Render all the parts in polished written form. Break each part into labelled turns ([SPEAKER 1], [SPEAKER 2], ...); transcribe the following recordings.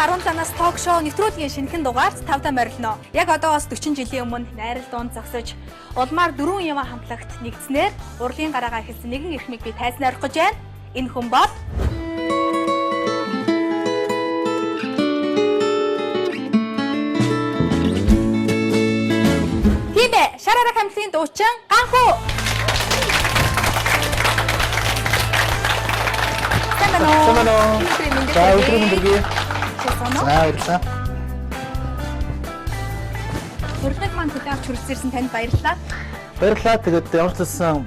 [SPEAKER 1] 17-аас ток шоу нэвтрүүлгийн шинэхэн дугаарт тавтан морилно. Яг одоос 40 жилийн өмнө найрал дунд зогсож улмаар 4 яма хамтлагт нэгдснээр урлагийн гараагаа эхэлсэн нэгэн эрхмийг би тайзнаар орох гэж байна. Энэ хүн бол тийм ээ, Шараараа хамтлагийн дуучин Ганхүү.
[SPEAKER 2] Самано. За өдрийн мэндэргий. Баярлалаа.
[SPEAKER 1] Урлагийг маань хөдөө авч хүрэлцээрсэн танд баярлалаа.
[SPEAKER 2] Баярлалаа. Тэгээд ямар ч байсан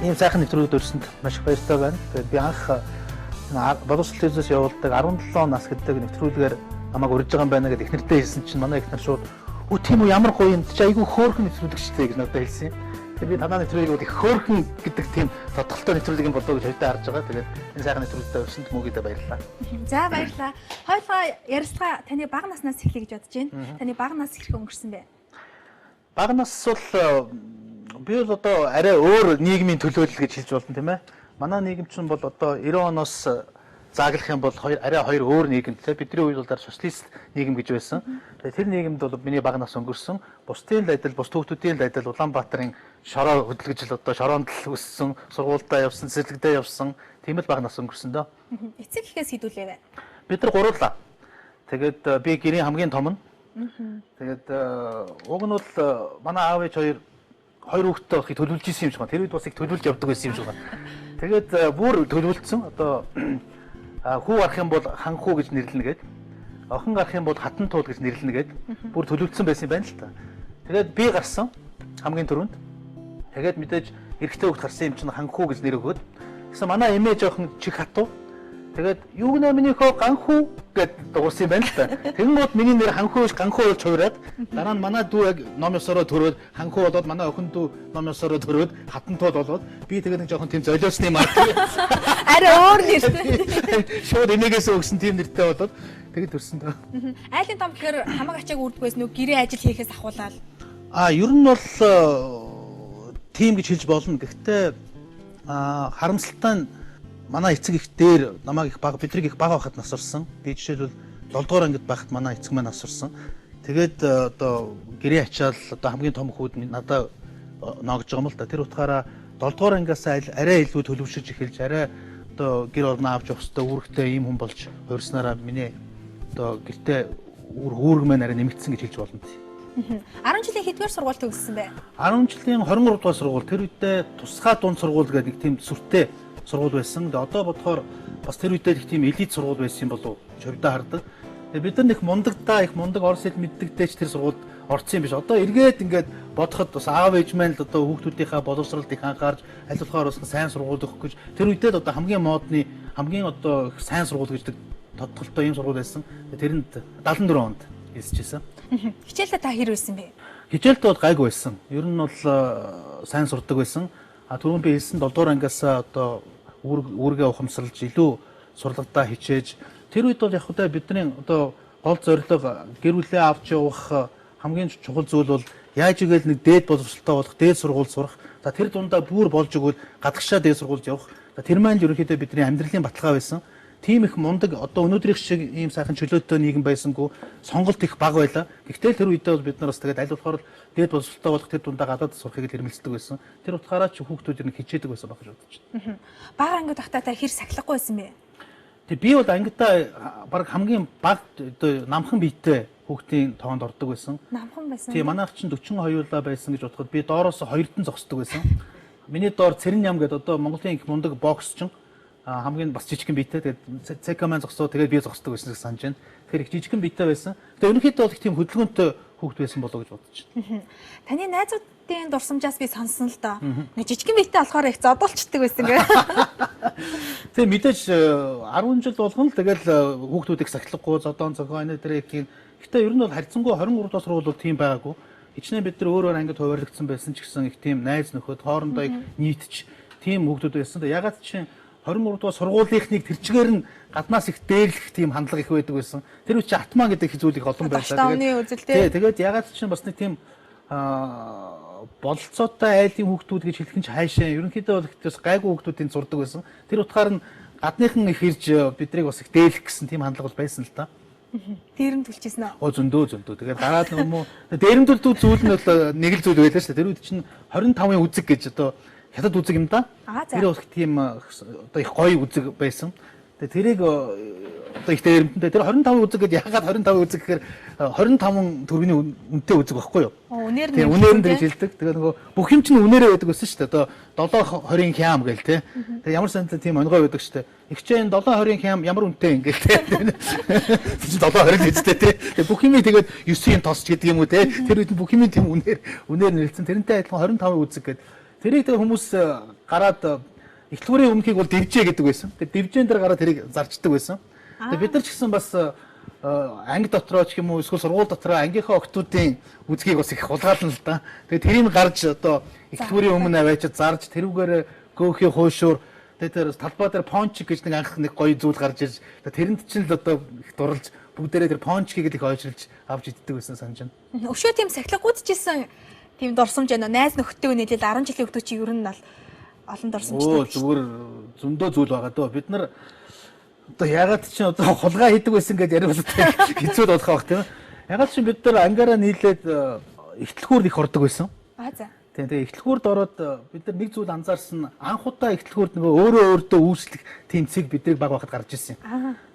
[SPEAKER 2] ийм сайхан нэвтрүүлэгт өрсөнд маш их баяртай байна. Тэгээд би анх боловсрол телевизээс явуулдаг 17 нас гэдэг нэвтрүүлгээр намайг урьж байгаа юм байна гэдэг эхнэртэй хэлсэн чинь манай эхнэр шууд "Үу тийм үү, ямар гоё юм чи айгүй хөөрхөн нэвтрүүлэгчтэй" гэж надад хэлсэн юм. Тэгээд би танаа нэвтрүүлгийг бол их хөөрхөн гэдэг тийм тодголтой нэвтрүүлэг юм болоо гэж хойдоо харж байгаа. Тэгээд энэ сайхан нэвтрүүлэгтээ өрсөнд мөгөдөө баярлалаа.
[SPEAKER 1] За баярлалаа. Хоёулаа ярилцлага таны бага наснаас эхлэе гэж бодож байна. Таны бага нас хэрэг өнгөрсөн бэ?
[SPEAKER 2] Бага нас бол би бол одоо арай өөр нийгмийн төлөөлөл гэж хэлж болно тийм ээ. Манай нийгэм чинь бол одоо 90 оноос зааглах юм бол арай хоёр өөр нийгэм тийм. Бидний үед бол социалист нийгэм гэж байсан. Тэгээд тэр нийгэмд бол миний бага нас өнгөрсөн. Бусдын л адил, бус түүхтүүдийн л адил Улаанбаатарын шороо хөдөлгөж л одоо шороонд л өссөн, сургуультай явсан, цэцэрлэгдээ явсан. Тийм л бага нас өнгөрсөн дөө.
[SPEAKER 1] Эцэг ихээс хідүүлээвэ.
[SPEAKER 2] Бид нар гурлаа. Тэгээд би гэрийн хамгийн том нь. Тэгээд уг нь бол манай аав ээж хоёр хүүхэдтэй болохыг төлөвлөж исэн юм шиг байна. Тэр үед бас их төлөвлөж явдаг байсан юм шиг байна. Тэгээд бүр төлөвлөсөн. Одоо хүү гарах юм бол ханхуу гэж нэрлэнэ гээд, охин гарах юм бол хатан туул гэж нэрлэнэ гээд бүр төлөвлөсөн байсан юм байна л та. Тэгээд би гарсан хамгийн түрүүнд. Тэгээд мэдээж эрэгтэй хүүхд гарсан юм чинь ханхуу гэж нэр өгөөд. Гэсэн манай эмээ жоохон чих хатуу. Тэгээд юу гэнэ минийхөө Ганхүү гэд дуурсан юм байна л та. Тэгэнгүүт миний нэр Ханхүү болж хувираад дараа нь манай дүү яг ном ёсороо төрөөд Ханхүү болоод манай охин дүү ном ёсороо төрөөд хатантууд болоод би тэгээд нэг жоохон тийм золиосны мар.
[SPEAKER 1] Арай өөр нэртэй.
[SPEAKER 2] Шууд энийгээс өгсөн тийм нэртэй болоод тэгээд төрсөн дөө.
[SPEAKER 1] Айлын том гэхээр хамаг ачааг үрдгээс нүг гэрээ ажил хийхээс ахуулаад.
[SPEAKER 2] Ер нь бол тийм гэж хэлж болно. Гэхдээ харамсалтай нь манай эцэг их дээр намайг их бага бидрийг их бага байхад насварсан. Би жишээлбэл 7 дугаар ангид байхад манай эцэг маань насварсан. Тэгээд одоо гэрээ ачаал одоо хамгийн том хүүд надад ноогж байгаа юм л да. Тэр утгаараа 7 дугаар ангиас арай илүү төлөвшөж эхэлж арай одоо гэр орноо авч явах хэрэгтэй үүрэгтэй ийм хүн болж хувирснараа миний одоо гэртээ үүрэг маань арай нэмэгдсэн гэж хэлж болно.
[SPEAKER 1] 10 жилийн хэдгээр сургууль төгссөн бэ?
[SPEAKER 2] 10 жилийн 23 дугаар сургууль. Тэр үедээ тусгай дунд сургууль гэдэг тийм сүртэй сургууль байсан. Тэгээ одоо бодохоор бас тэр үедээ их тийм элит сургууль байсан юм болов хөвдөө хардаг. Тэгээ бид нар их мундагдаа их мундаг орос хэл мэддэгтэйч тэр сургуульд орсон юм биш. Одоо эргээд ингээд бодоход бас аав ээж маань л одоо хүүхдүүдийнхээ боловсролд их анхаарч аль болохоор бас сайн сургууль өгөх гэж тэр үедээ одоо хамгийн модны хамгийн одоо сайн сургууль гэдэг тодголтой ийм сургууль байсан. Тэрэнд 74 онд хэлсэжсэн.
[SPEAKER 1] Хичээлдээ та хэр байсан бэ?
[SPEAKER 2] Хичээлдээ бол гайгүй байсан. Ер нь бол сайн сурдаг байсан. Түрүүн би хэлсэн 7 дугаар ангиас одоо үүргээ ухамсарлаж илүү сурлагадаа хичээж тэр үед бол яг хөдөө бидний одоо гол зорилго гэр бүлээ авч явах хамгийн чухал зүйл бол яаж игээл нэг дээд боловсролтой болох дээд сургууль сурах. За тэр дундаа бүр болж өгвөл гадагшаа дээд сургуульд явах. Тэр маань ерөнхийдөө бидний амьдралын баталгаа байсан. Тийм их мундаг одоо өнөөдрийнх шиг ийм сайхан чөлөөтэй нийгэм байсангүй сонголт их бага байлаа. Гэхдээ тэр үедээ бол бид нар бас тэгээд аль болохоор дээд боловсролтой болох тэр дундаа гадаад сурахыг хэрмэлцдэг байсан. Тэр утгаараа ч хүүхдүүд ер нь хичээдэг байсан баг гэж бодож байна.
[SPEAKER 1] Бага ангид тахтаа та хэр сахилахгүй байсан бэ?
[SPEAKER 2] Тэг би бол ангидаа баг хамгийн баг одоо намхан биетэй хүүхдийн тоонд ордог байсан.
[SPEAKER 1] Намхан байсан.
[SPEAKER 2] Тийм манайх чинь 40 хоёулаа байсан гэж бодоход би доороос хоёрдон зогсдог байсан. Миний доор Цэрэн ям гэдэг одоо Монголын их мундаг бокс чинь хамгийн бас жижигхэн биетэй тэгээд цекаман зогсоо тэгээд би зогсдог байсан гэж санаж байна. Тэгэхээр их жижигхэн биетэй байсан. Тэгээд ерөнхийдөө бол их тийм хөдөлгөөнтэй хүүхд байсан болоо гэж бодож байна.
[SPEAKER 1] Таны найзуудын дурсамжаас би сонсон л доо. Нэг жижигхэн биетэй болохоор их зодолчдаг байсан гэ.
[SPEAKER 2] Тэгээд мэдээж 10 жил болгоно л тэгэл хүүхдүүд их сахилахгүй зодоон зохион энэ их. Гэхдээ ер нь бол харьцангуй 23 дугаар сургууль бол тийм байгаагүй. Хичнээн бид нар өөр ангид хуваарлагдсан байсан ч гэсэн их тийм найз нөхөд хоорондоо нийтж тийм хүүхдүүд байсан. Ягаад чинь 23 дугаар сургуулийнхныг тэр чигээр нь гаднаас их дээрлэх тийм хандлага их байдаг байсан. Тэр үчи атман гэдэг зүйл их олон байлаа. Тэгээд ягаад ч бас нэг тийм бололцоотой айлын хүүхдүүд гэж хэлэх нь ч хайшаа. Ерөнхийдөө бол ихтэй гайгүй хүүхдүүдийн зурдаг байсан. Тэр утгаар нь гадныхан их ирж бидрийг бас их дээлэх гэсэн тийм хандлага бол байсан л та.
[SPEAKER 1] Дээр нь түлчээсэн үү?
[SPEAKER 2] Зөндөө. Тэгээд дараад нөгөө дээрэмдүүлдэг зүйл нь бол нэг л зүйл байлаа шүү дээ. Тэр үед чинь 25-ын үзэг гэж одоо хятад үзэг юм да. Тэр их тийм одоо их гоё үзэг байсан. Тэгээд тэрийг одоо их дээрэмдэнтэй тэр 25 үзэг гэж яагаад 25 үзэг гэхээр 25 төгрөгийн үнэтэй үзэг багхгүй юу?
[SPEAKER 1] Үнээр
[SPEAKER 2] нь тэгж хэлдэг. Тэгээд нөгөө бүх юм чинь үнээрээ байдаг гэсэн шүү дээ. Одоо 7-20-ын хям гээл те. Тэгээд ямар сантай тийм онгой байдаг шүү дээ. Игчэн 7-20-ын хям ямар үнэтэй ингээл те. Чи 7-20 гэжтэй те. Тэгээд бүх юм тэгээд 9-ийн тосч гэдэг юм уу те. Тэр үед бүх юм тийм үнээр нэлсэн. Тэрнтэй адилхан 25 үзэг гэдэг. Тэрийг тэгээд хүмүүс гараад эхлүүрийн өмнөхийг бол дэвжээ гэдэг байсан. Тэгээд дэвжээн дээр гараад тэрийг зарчдаг байсан. Тэгээд бид нар ч гэсэн бас анги дотроо ч юм уу эсвэл сургууль дотроо ангийнхаа октоодын үзгийг бас их хулгаална л да. Тэгээд тэрийг гарч одоо эхлүүрийн өмнө аваачаад зарж тэрүүгээр göөхий хуушуур тэгээд талбай дээр понч гэж нэг анх нэг гоё зүйл гарч ирж тэрэнд чинь л одоо их дурлж бүгдээрээ тэр понч гэдэг их ойшилж авч иддэг байсан санаж байна.
[SPEAKER 1] Өшөө тийм сахилга гүйцэжсэн тийм дурсамж байна. Найз нөхдөд нийлээд 10 жилийн өгдөө чи ер нь бол олон дурсамжтай.
[SPEAKER 2] Зүгээр зөндөө зүйл байгаа дөө. Бид нар одоо ягаад ч одоо хулгай хийдэг байсан гэдээ яриулдаг хэцүү болох байх тийм. Ягаад ч бид нар ангаараа нийлээд ихтлгүүрд их ордог байсан.
[SPEAKER 1] За.
[SPEAKER 2] Тэгээ ихтлгүүрд ороод бид нар нэг зүйл анзаарсан анх удаа ихтлгүүрд нөгөө өөртөө үүслэх тийм цэг биднийг баг байхад гарч ирсэн.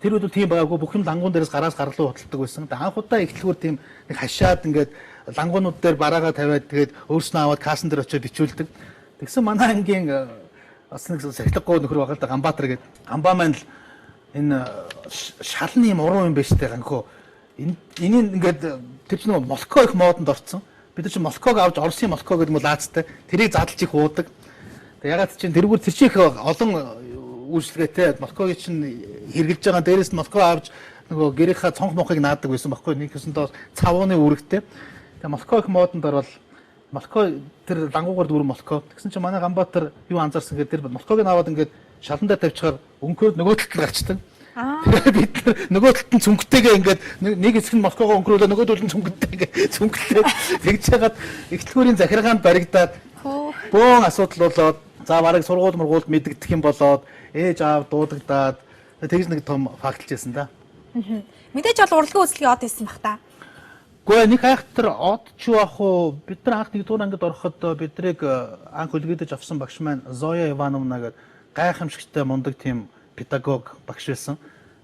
[SPEAKER 2] Тэр үед бол тийм байгаагүй бүх юм лангуун дээрээс гараас гарлуу худалдаг байсан. Тэгээ анх удаа ихтлгүүр тийм нэг хашаад ингээд лангуунууд дээр бараагаа тавиад тэгээд өөрснөө аваад кассан дээр очиод бичүүлдэг. Тэгсэн манай ангийн бас нэг сахилгагүй нөхөр байгаа л да Ганбаатар гэдэг. Ганбаа маань л энэ шалны юм уруу юм биш үү ганхөө. Энийг ингээд тэр чинь Москва их модонд орцсон. Бид нар чинь Москваг авч Оросын Москва гэдэг нь лаацтай. Тэрийг задлж их уудаг. Тэг ягаад чинь тэргүүр тэр чинь их олон үйлчлэгээтэй Москвагийн чинь хэрглэж байгаа дээрээс нь Москва авч нөгөө гэрийнхаа цонх мохыг наадаг байсан байхгүй нэг хэсэндээ цавууны үүрэгтэй. Тэг Москва их модонд орвол Москва тэр лангуугаар дүүрэн Москва. Тэгсэн чинь манай Ганбаатар юу анзаарсан гэдэг тэр Москвыг аваад ингээд шалан дээр тавьчихаар өнгөрөөд нөгөө талд нь гарчдаг. Тэгээд бид нөгөө талд нь цүнхтэйгээ ингээд нэг хэсэг нь Москвагаа өнгөрөөлөө нөгөө талд нь цүнхтэй ингээд цүнхлээд тэгж яагаад ихтлгүүрийн захиргаанд баригдаад бөөн асуудал болоод за бараг сургууль мэддэгдэх юм болоод ээж аав дуудагдаад тэгж нэг том факталжсэн да.
[SPEAKER 1] Мэдээж бол урлагийн үзлэгийн од хийсэн бах та.
[SPEAKER 2] Гэхдээ нэг хайхтар од ч яах вэ? Бид нар анх нэгдүгээр ангид ороход биднийг анх үлгэдэж авсан багш маань Зоя Ивановна гэдэг гайхамшигтай мундаг тийм педагог багш байсан.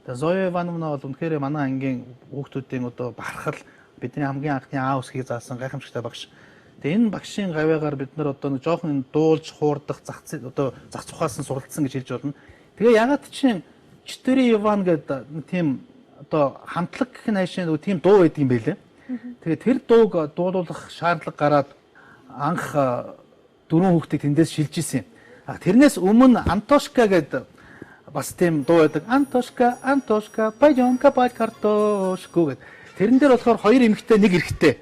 [SPEAKER 2] Тэгээ Зоя Ивановна бол үнэхээр манай ангийн хүүхдүүдийн одоо бахархал бидний хамгийн анхны аав усхийг заасан гайхамшигтай багш. Тэгээ энэ багшийн гавьяагаар бид нар одоо нэг жоохон дуулж хуурдах зах тухаас нь суралцсан гэж хэлж болно. Тэгээ ягаад чинь Чтери Иван гэдэг тийм одоо хамтлаг гэх найшаа нэг тийм дуу байдаг юм байлээ. Тэгээ тэр дууг дуулуулах шаардлага гараад анх дөрвөн хүүхдийг тэндээс шилж исэн юм. Тэрнээс өмнө Антошка гэдэг бас тийм дуу байдаг. Антошка, пойдём копать картошку гэдэг. Тэрэн дээр болохоор хоёр эмэгтэй нэг эрэгтэй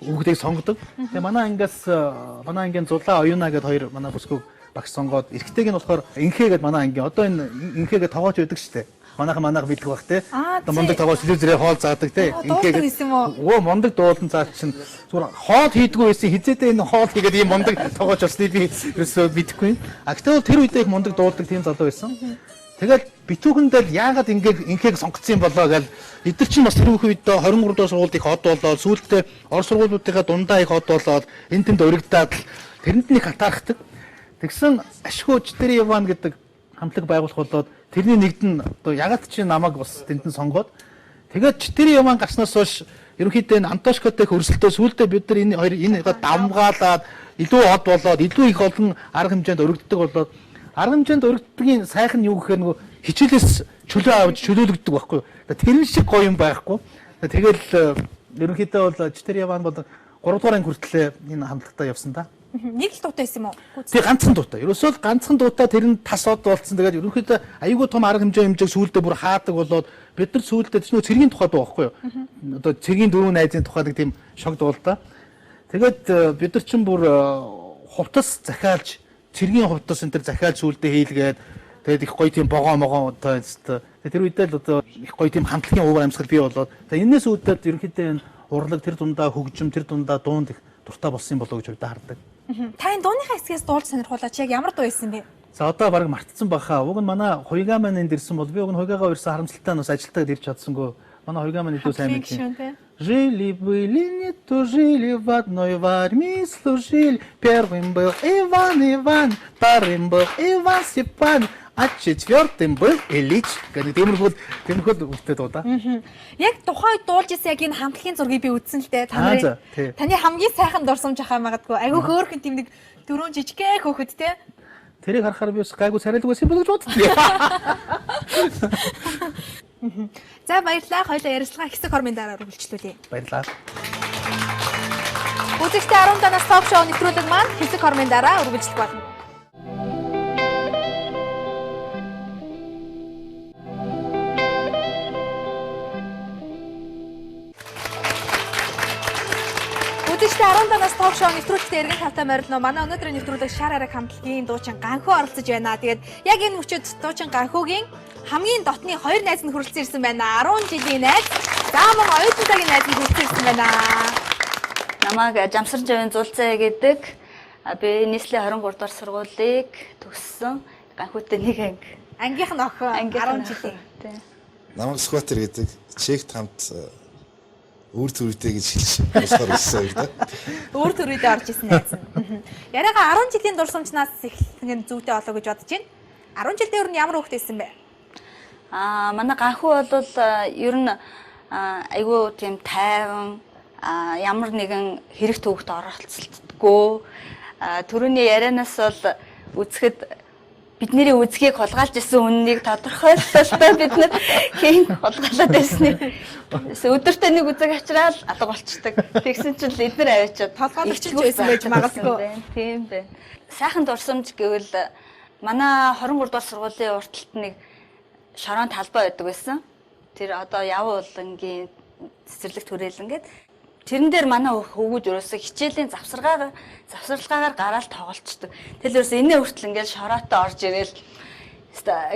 [SPEAKER 2] хүүхдийг сонгодог. Тэгээ манай ангийн Зулаа Оюуна гэдэг хоёр манай бүсгүй багш сонгоод эрэгтэйг нь болохоор Инхээ гэдэг манай ангийн одоо энэ Инхээгээ тоглож байдаг шүү дээ. Манайх мэддэг бах те. Одоо мундаг тоглож зэрэг хоол заадаг те.
[SPEAKER 1] Инхээгээ.
[SPEAKER 2] Өө мундаг дуулан заа чинь зүгээр хоол хийдгүү байсан хизээдээ энэ хоол хийгээд ийм мундаг тоглож болсныг би ерөөсөө мэдэхгүй. Гэхдээ тэр үедээ их мундаг дуулдаг тийм залуу байсан. Тэгэл битүүхэндээ яагаад инхээг сонгоцсон юм болоо гэж эдгээр чинь бас тэр үед 23 дэх сургуульд их од болоод сүүлдээ орос сургуулиудынхаа дундаа их од болоод энэ тэнд өргөдөөд тэрэнд нь их хатаархдаг. Тэгсэн ашгүй Чтери Иван гэдэг хамтлаг байгуулах болоод тэрний нэгд нь одоо ягаад чи намайг бас тэнд нь сонгоод тэгээд Чтери Иван гарснаас хойш ерөнхийдөө энэ Антошкотой хөрсөлтөө сүүлдээ бид нар энэ хоёр энэ давмгаалаад илүү од болоод илүү их олон арга хэмжээнд өргөддөг болоод арга хэмжээнд өргөддгийн сайхан нь юу гэхээр нөгөө хичээлээс чөлөө авч чөлөөлөгддөг байхгүй. Тэр шиг гоё юм байхгүй. Тэгэл ерөнхийдөө бол Чтери Иван бол 3 дугаар анги хүртэл энэ хамтлагтаа явсан да.
[SPEAKER 1] Нэг л дуутай байсан юм уу?
[SPEAKER 2] Тэг ганцхан дуутай. Ерөөсөө ганцхан дуутай тэр нь тас од болцсон. Тэгээд ерөнхийдөө аюулгүй том арга хэмжээг сүүлдээ бүр хаадаг болоод бид нар сүүлдээ ч нөө цэргийн тухай дуу байхгүй юу? Одоо цэргийн дөрвөн найзын тухай нэг тийм шог дуул да. Тэгээд бид нар чинь бүр хувцас захиалж цэргийн хувцас энэ төр захиалж сүүлдээ хийлгээд тэгээд их гоё тийм богоо одоо тэр үедээ л одоо их гоё тийм хамтлагийн уур амьсгал бий болоод тэгээд энэс үүдээд ерөнхийдөө энэ урлаг тэр дундаа хөгжим тэр дундаа дуунд их дуртай болсон юм болоо гэж удаа хардаг.
[SPEAKER 1] Та энэ дууныхаа хэсгээс дуулж сонирхуулаач яг ямар дуу байсан бэ?
[SPEAKER 2] За одоо баг мартцсан баха. Уг нь манай хуйгаа маань энд ирсэн бол би уг нь хуйгаагаа ирсэн харамсалтай нь бас ажилтаад ирж чадсангүй Манай хоёрын маань илүү сайн
[SPEAKER 1] Хамтлагийн
[SPEAKER 2] мэдээ.
[SPEAKER 1] гишүүн те.
[SPEAKER 2] Жили-были не тужили в одной в армии служили. Первым был Иван, вторым был Иван Степан, а четвертым был Ильич. Тиймэрхүү үлдээд уу да.
[SPEAKER 1] Яг тухайн үед дуулж ирсэн яг энэ хамтлагийн зургийг би үзсэн л дээ. Таны хамгийн сайхан дурсамж ахаа магадгүй. Айгүй хөөрхөн тийм нэг дөрөв жижигхэн хөөхөд те.
[SPEAKER 2] Тэрийг харахаар би бас гайгүй царайлаг байсан юм бол гэж боддоо.
[SPEAKER 1] За баярлалаа. Хоёулаа ярилцлага хэсэг хормын дараа үргэлжлүүлье.
[SPEAKER 2] Баярлалаа.
[SPEAKER 1] Үзэгчдээ 10 данаас ток шоу нэвтрүүлэг маань хэсэг хормын дараа үргэлжлэх болно. Үзэгчдээ 10 данаас ток шоу нэвтрүүлэгтээ эргэн тавтай морилно. Манай өнөөдрийн нэвтрүүлэг шар арга хамтлагийн дуучин Ганхуу оролцож байна. Тэгээд яг энэ мөчөд дуучин Ганхуугийн хамгийн дотны 2 найз нь хүрэлцэн ирсэн байна. 10 жилийн найз, зааман оюутан цагийн найз нь хүрэлцэн ирсэн байна.
[SPEAKER 3] Намайг Жамсар Жавын Зулцаа гэдэг. Би нийслэлийн 23 дугаар сургуулийг төгссөн. Ганхуутай нэг анги.
[SPEAKER 1] Ангийнх нь охин 10 жилийн.
[SPEAKER 4] Намайг Скватер гэдэг. Чехт хамт үр төрөйтэй гэж хэлж болохоор ирсэн юм да.
[SPEAKER 1] Үр төрөйдөө орж исэн найз нь. Яриагаа 10 жилийн дурсамжнаас эхлэх нь зүйтэй болоо гэж бодож байна. 10 жил дээр нь ямар хөвгт байсан бэ?
[SPEAKER 3] Манай Ганхуу бол ер нь айгүй тийм тайван ямар нэгэн хэрэг төвөгт оролцолтдоггүй. Төрөний ярианаас бол үзэхэд бидний үзгийг хулгайлж исэн үннийг тодорхойлолтой бид нар хийн хулгайлаад байсныг өдөртөө нэг үзэг авчраад алга болчдөг. Тэгсэн чинь эдгээр аваачаад
[SPEAKER 1] толгойлогч байсан байж магадгүй.
[SPEAKER 3] Тийм байна. Сайхан дурсамж гэвэл манай 23 дугаар сургуулийн уртталт нэг шорон талбай байдаг байсан. Тэр одоо явуу улангийн цэцэрлэг төрөлн гээд тэрэн дээр манай хөвгүүд ерөөсө хичээлийн завсарлагаагаар гараал тоглолцдог. Тэгэл ерөөсө энэ хүртэл ингээл шороотой орж ирээл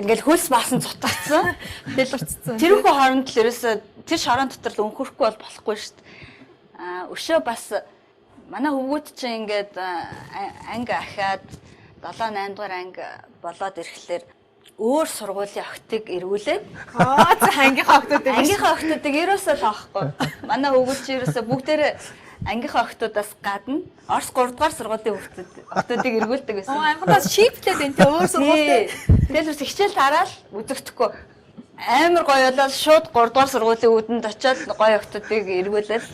[SPEAKER 3] ингээл хөлс баасан цутгацсан.
[SPEAKER 1] Дэлгэрцсэн.
[SPEAKER 3] Тэрхүү хооронд л ерөөсө тэр шороон дотор л өнхөрөхгүй бол болохгүй шүү дээ. Өшөө бас манай хөвгүүд чинь ингээд анги ахаад 7 8 дугаар анги болоод ирэхлээр өөр сургуулийн охтыг эргүүлээд
[SPEAKER 1] За ангийнхаа
[SPEAKER 3] охтуудыг ерөөсөө тоохгүй. Манай хөвгүүд чи ерөөсөө бүгдээрээ ангийнхаа охтуудаас гадна Орос 3 дугаар сургуулийн охтуудыг эргүүлдэг байсан.
[SPEAKER 1] Ангидаас шийптлээд байна те өөр сургуультай.
[SPEAKER 3] Тэгэл бас хичээл тараал үзэгдэхгүй. Амар гоё болол шууд 3 дугаар сургуулийн үүдэнд очиод гоё охтуудыг эргүүлээл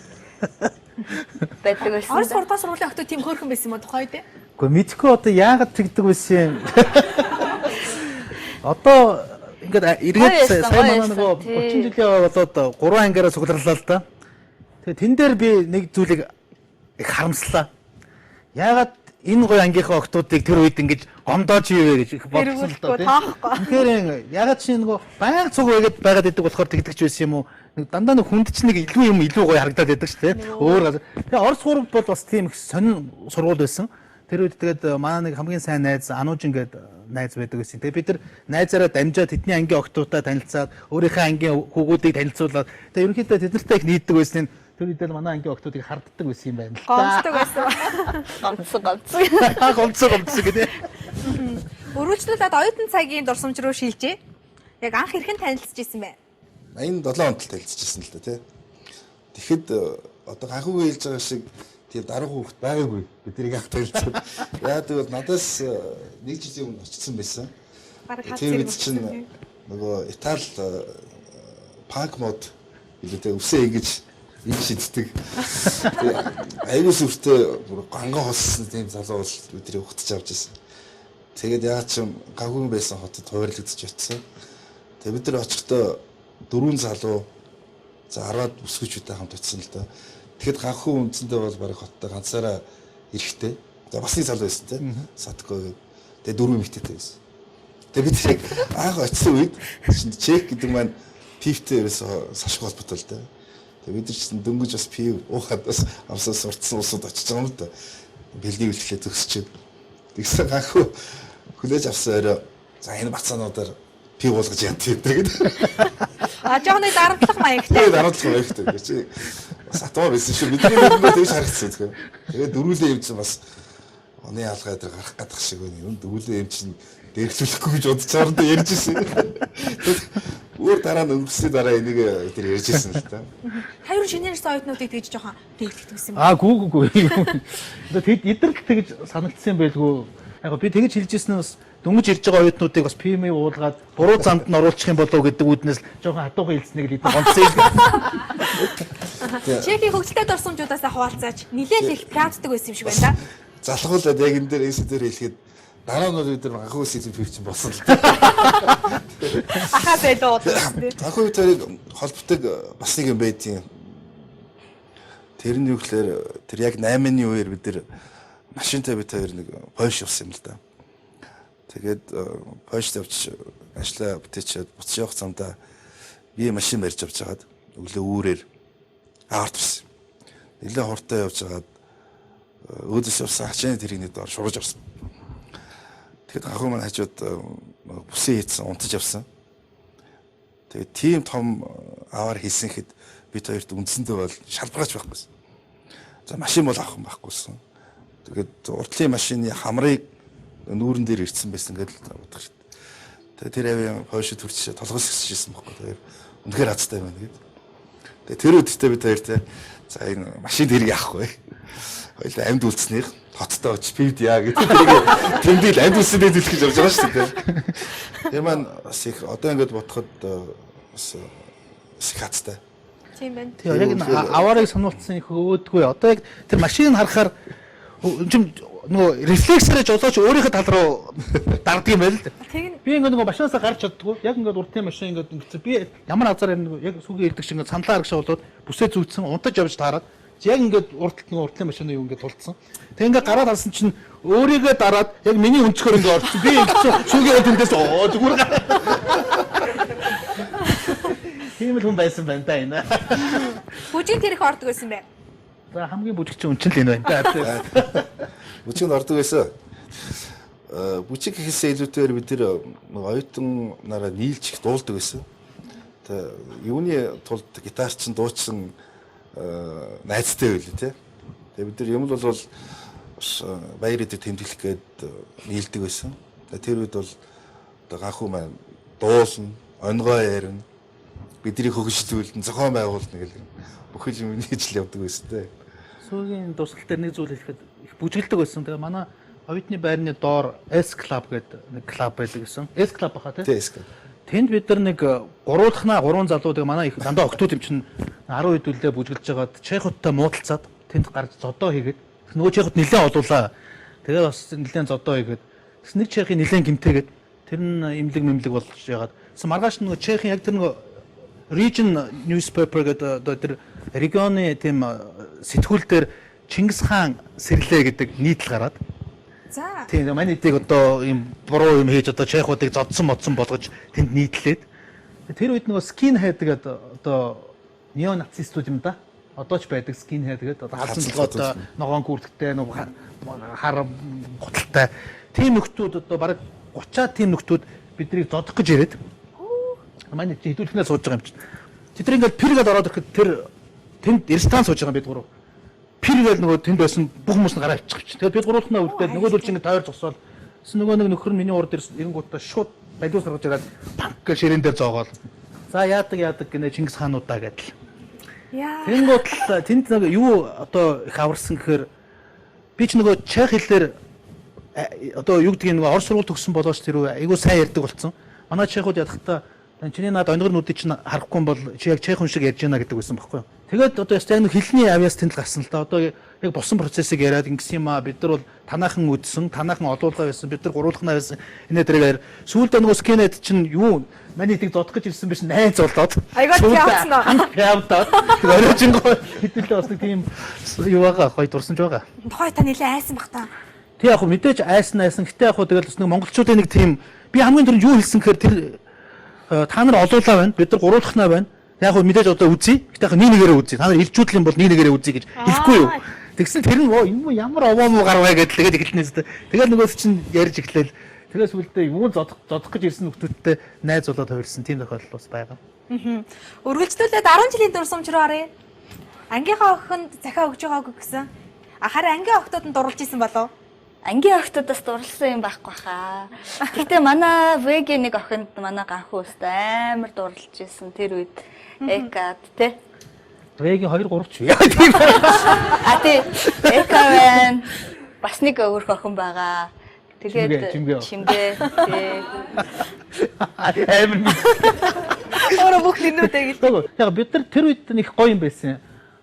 [SPEAKER 3] байдаг байсан.
[SPEAKER 1] Орос 3 дугаар сургуулийн охтууд тийм хөөрхөн байсан юм уу тухай дээ?
[SPEAKER 2] Гэхдээ мэдгүй одоо яагаад тэгдэг байсан юм. Одоо ингээд эргээд сайн манай нөгөө 30 жилийн болоод 3 ангиараа сугларлаа л да. Тэгээ тэн дээр би нэг зүйлийг их харамслаа. Яагаад энэ гоё ангийнхаа охтуудыг тэр үед ингэж гомдоож ивэ гэж их бодсон л да. Тэгэхээр яагаад чи нөгөө баян цуг байгаад байдаг болохоор тэгдэг ч байсан юм уу? Нэг дандаа нэг хүнд ч нэг илүү гоё харагдаад байдаг шүү дээ. Өөр газар. Тэгээ Орос гурав бол бас тийм их сонин сургууль байсан. Тэр үед тэгээд манай нэг хамгийн сайн найз Анужин гэдэг найз байдаг гэсэн. Тэгээд бид нар найзаараа дамжаад тэдний ангийн охтуудаа танилцаад өөрийнхөө ангийн хүүгүүдийг танилцуулаад тэгээд ерөнхийдөө тэднэртэй их нийддэг байсан. Тэр үед л манай ангийн охтуудыг харддаг байсан юм байна л та.
[SPEAKER 1] Гомцдог байсан.
[SPEAKER 2] Гомцсон гэдэг.
[SPEAKER 1] Өргөжлүүлээд оюутан цагийн дурсамж руу шилжээ. Яг анх хэрхэн танилцж ирсэн бэ?
[SPEAKER 4] 87 онд танилцчихсан л да тий. Тэгэхэд одоо Ганхуугийн хэлж байгаа шиг тийм дарга хүүхэд байгаагүй биднийг анх танилцсан. Яагаад гэвэл надаас нэг жилийн өмнө очсон байсан. Тэр үед чинь нөгөө Итали панк мод илүүтэй өвсөө ингэж шиддэг. Аюу сүртэй ганган хоссон тийм залуу бол бидний ухтаж авч ирсэн. Тэгээд яагаад ч Ганхуугийн байсан хотод хуваарлагдчих очсон. Тэгээд бид нар очихдоо 4 залуу за 10-аад өсгөөчүүдтэй хамт очсон л да. Тэгэхэд Ганхуу үндсэндээ бол бараг хоттой ганцаараа эрэхтэй. За бас нэг залуу байсан тийм Сатко гэдэг. Тэгээ 4 эмэгтэйтэй байсан. Тэгээ бид яг анх очсон үед чек гэдэг маань пивтэй ерөөсө сашг холбоотой л да. Тэгээ бид чинь дөнгөж бас пив уухад бас амсаа сурцсан усуд очиж байгаа юм л да. Бэлгийн үйлчлээ төгсчээд. Тэгсэн Ганхуу хүлээж авсан орой за энэ бацаануудаар пив болгож яддаг гэдэг.
[SPEAKER 1] Жоохны дарамтлах маягтай.
[SPEAKER 4] Тэгээ дарамтлах маягтай гэж чи бас атмаар байсан шүү. Бидний нүдэнд тэгж харагдсан тэгэхээр. Тэгээ дөрүүлээ юм чинь бас оны алгаа дээр гарах гадах шиг байна. Юу дөрүүлээ юм чинь дээрхлүүлэхгүй гэж бодож чард ярьж ирсэн. Өөр дараа нь өнгөрсний дараа энийг тэр ярьжсэн л та.
[SPEAKER 1] Хайр шинээр оюутнуудыг тэгж жоохон дээлдэгсэн юм.
[SPEAKER 2] Гүү. Эдгээр л тэгж санагдсан байлгүй. Яг би тэгж хэлжсэн нь бас дөнгөж ирж байгаа оюутнуудыг бас ПМ уулгаад буруу замд нь оруулчих юм болов гэдэг үднээс жоохон хадуухан хэлснэг л эдгээр гонцсон.
[SPEAKER 1] Чехийн хөгжилтэй дурсамжуудаас хуваалцаач нэлээд их пиантдаг байсан юм шиг байна да.
[SPEAKER 4] Залхуулаад яг энэ дээр эсэ дээр хэлэхэд дараа нь бид нар анхуу сэдв хийчих болсон л.
[SPEAKER 1] Ахаа байлоо тийм.
[SPEAKER 4] Анхуу тэрийг холбогддог бас нэг юм байдیں۔ Тэр нь юу гэхээр тэр яг 8-ны үеэр бид нар машинтай бид хоёр нэг Польш явсан юм л да. Тэгээд Польшд явж ажиллаа бүтээчээд буцаж явах замдаа би машин барьж авч хагаад өглөө үүрээр агаарт ирсэн. Нилээ хурдтай явж хагаад өөдөөс явсан ачааны тэрэгний доор шургаж авсан. Тэгэхэд анхуу маань хажууд бүсээ хийсэн унтаж явсан. Тэгээд тийм том аваар хийсэн хэд бид хоёрт үндсэндээ бол шалбаргаач байхгүйсэн. За машин бол авах юм байхгүйсэн. Тэгээд урдлын машины хамрыг нүүрэн дээр ирсэн байсан гэдэг л бодох шүү дээ. Тэгээд тэр авийн Польшид хүрч толгоос гисчихсэн байхгүй тэгээд үнэхээр хацтай байна гэдэг. Тэгээд тэр үедээ бид хоёр те за энэ машин хэрэг яахгүй. Хоёул амьд үлдснээр хоттой очиж пивд яа гэдэг тэрийг тэмдээл амьд үлсэндээ дэлгэж явж байгаа шүү дээ. Тэр маань бас их одоо ингэж бодоход бас их хацтай.
[SPEAKER 1] Тийм байна.
[SPEAKER 2] Тэгээ яг энэ аваарыг сануулсан их өөдгүй. Одоо яг тэр машиныг харахаар нөгөө рефлексээр жолооч өөрийнхөө тал руу дарддаг юм байл л. Би ингээд нөгөө машинаас гарч чаддгүй. Яг ингээд урдын машин ингээд ингэсэн. Би ямар азар яг сүгээ ирдэг шиг ингээд саналаа арагшаа болоод бүсээ зүйдсэн унтаж явж таараад яг ингээд урдталт нөгөө урдлын машины юу ингээд тулцсан. Тэг ингээд гараад харсан чинь өөрийгөө дараад яг миний өнцгөр ингээд орсон. Би сүгээ тэндээс зүгээр тийм л хүн байсан байна да энэ.
[SPEAKER 1] Бүжиг тэр их ордог байсан бэ?
[SPEAKER 2] За хамгийн бүжиг чинь үнчил энэ байна да.
[SPEAKER 4] Бүжиг нь ордог байсан. Бүжиг гэхээсээ илүүтэйгээр бид нэр оюутан нараа нийлж их дуулдаг байсан. Тэгээ юуны тулд гитарчин дуучин найзтай байл тий. Тэгээ бид нар юм л бол баяр идэ тэмдэглэх гээд нийлдэг байсан. Тэр үед бол одоо ганхуу маань дуулна, онгоо ярина, бидний хөгжлүүлэн зохион байгуулна гэх бүхэл юм нийжл явдаг байсан тий.
[SPEAKER 2] Сүүгийн дурсгал дээр нэг зүйл хэлэхэд их бүжгэлдэг байсан. Тэгээ манай оюутны байрны доор S Club гэдэг нэг клуб байдаг гэсэн. S Club баха тий.
[SPEAKER 4] Тий S Club.
[SPEAKER 2] Тэнд бид нар нэг гурвуулхнаа гурван залуудыг манай их дандаа октод юм чинь 10 хэдүүлээ бүжгэлж жагаад чехуудтай муудалцаад тэнд гарч зодоо хийгээд нөгөө чехууд нэлээд олуулаа. Тэгээ бас нэлээд зодоо хийгээд тэс нэг чехийн нэлээд гимтээгээд тэр нь имлэг болж ягаад. Тэс маргааш нөгөө чехийн яг тэр нөгөө region newspaper гэдэг одоо тэр регионы тийм сэтгүүл дээр Чингис хаан сэрлээ гэдэг нийтлэл гараад.
[SPEAKER 1] За.
[SPEAKER 2] Тийм манай эдийг одоо ийм буруу юм хийж одоо чехуудыг зодсон болгож тэнд нийтлээд. Тэр үед нөгөө skin head гэдэг одоо нео нацистууд юм да. Одоо ч байдаг skin head гэдэг одоо халсан толгойтой ногоон күртгтэй нөгөө хар гуталтай. Тийм нөхдүүд одоо бараг 30-аад тийм нөхдүүд биднийг зодох гэж ирээд. Манай хэдүүлхнээ сууж байгаа юм чинь. Тэр ингээд пиргээд ороод ирэхэд тэр тэнд ресторан сууж байгаа бид гурав. Пиргээл нөгөө тэнд байсан бүх хүмүүс нь гараа авчих. Тэгээд бид гурвуулхнаа үрдээд нөгөө л чинь тойр зогсоол. Тэс нөгөө нэг нөхөр нь миний урд ирэнгуутаа шууд балиус гаргаж ираад панк гэж ширээн дээр зоогоол. За яадаг гинэ Чингис хаануудаа гэдэл.
[SPEAKER 1] Яа.
[SPEAKER 2] Тэнгууд л тэнд нэг юу одоо их аварсан гэхээр би ч нөгөө чех хэлээр одоо юу гэдгийг нөгөө орос сургууль төгссөн болооч тэр айгуу сайн ярьдаг болсон. Манай чехууд ядахтаа чиний наад онгор нүдийг чинь харахгүй бол чи яг чех хүн шиг ярьж байна гэдэг байсан байхгүй юу. Тэгээд одоо яг нэг хэлний авьяас тэнд гарсан л да. Одоо яг босон процессыг яриад ингэсэн юм аа бид нар бол танаахан үдсэн, танаахан олуулга байсан, бид нар гурвуулхнаа байсан. Энэ дээрээр сүүлдээ нөгөө скенэд чинь юу маний тийг зодох гэж ирсэн биш найз болоод.
[SPEAKER 1] Айгаа явцсан уу?
[SPEAKER 2] Явдаа. Оройжингоо хэдүүлээ бас нэг тийм юу байгаа гоё дурсамж байгаа.
[SPEAKER 1] Тухай та нэлээ айсан бах та.
[SPEAKER 2] Тэг яг хөө мэдээж айсан гэтээ яг хөө тэгэл бас нэг монголчуудын нэг тийм би хамгийн түрүүнд юу хэлсэн гэхээр тэр та нар олуулаа байна. Бид нар гурвуулхнаа байна. Яг хөө мэдээж одоо үзье. Гэтэ яг нэгээрээ үзье. Та нар илчүүдлэн бол нэгээрээ үзье гэж хэлэхгүй юу? Тэгсэн тэр нь энэ ямар овоо муу гарваа гэдэл тэгээд эхэлнэ. Тэгээд нөгөөс чинь ярьж эхлээл. Тэгээс үлдээ юу зодох гэж ирсэн нөхдүүдтэй найз болоод хувирсан тийм тохиолдол бас байгаа.
[SPEAKER 1] Үргэлжлүүлээд 10 жилийн дурсамж руу оръё. Ангийнхаа охинд захиа өгж байгаагүй гэсэн. Харин ангийн охтууд нь дурлж исэн болов?
[SPEAKER 3] ангийн охтуудаас дурлсан юм байхгүй хаа. Гэтэ манай вегийн нэг охинд манай ганхуу өстэй амар дурлж ирсэн тэр үед экад те.
[SPEAKER 2] Вегийн 2 3 ч
[SPEAKER 3] А
[SPEAKER 2] вэ?
[SPEAKER 3] тий экавэн бас нэг өөр охин байгаа. Тэгээд чимгээ тий.
[SPEAKER 2] Амар
[SPEAKER 1] Өөрөө бүх нэрнүүдээ гэлдэг.
[SPEAKER 2] яг бид нар тэр үед нэг гоё юм байсан.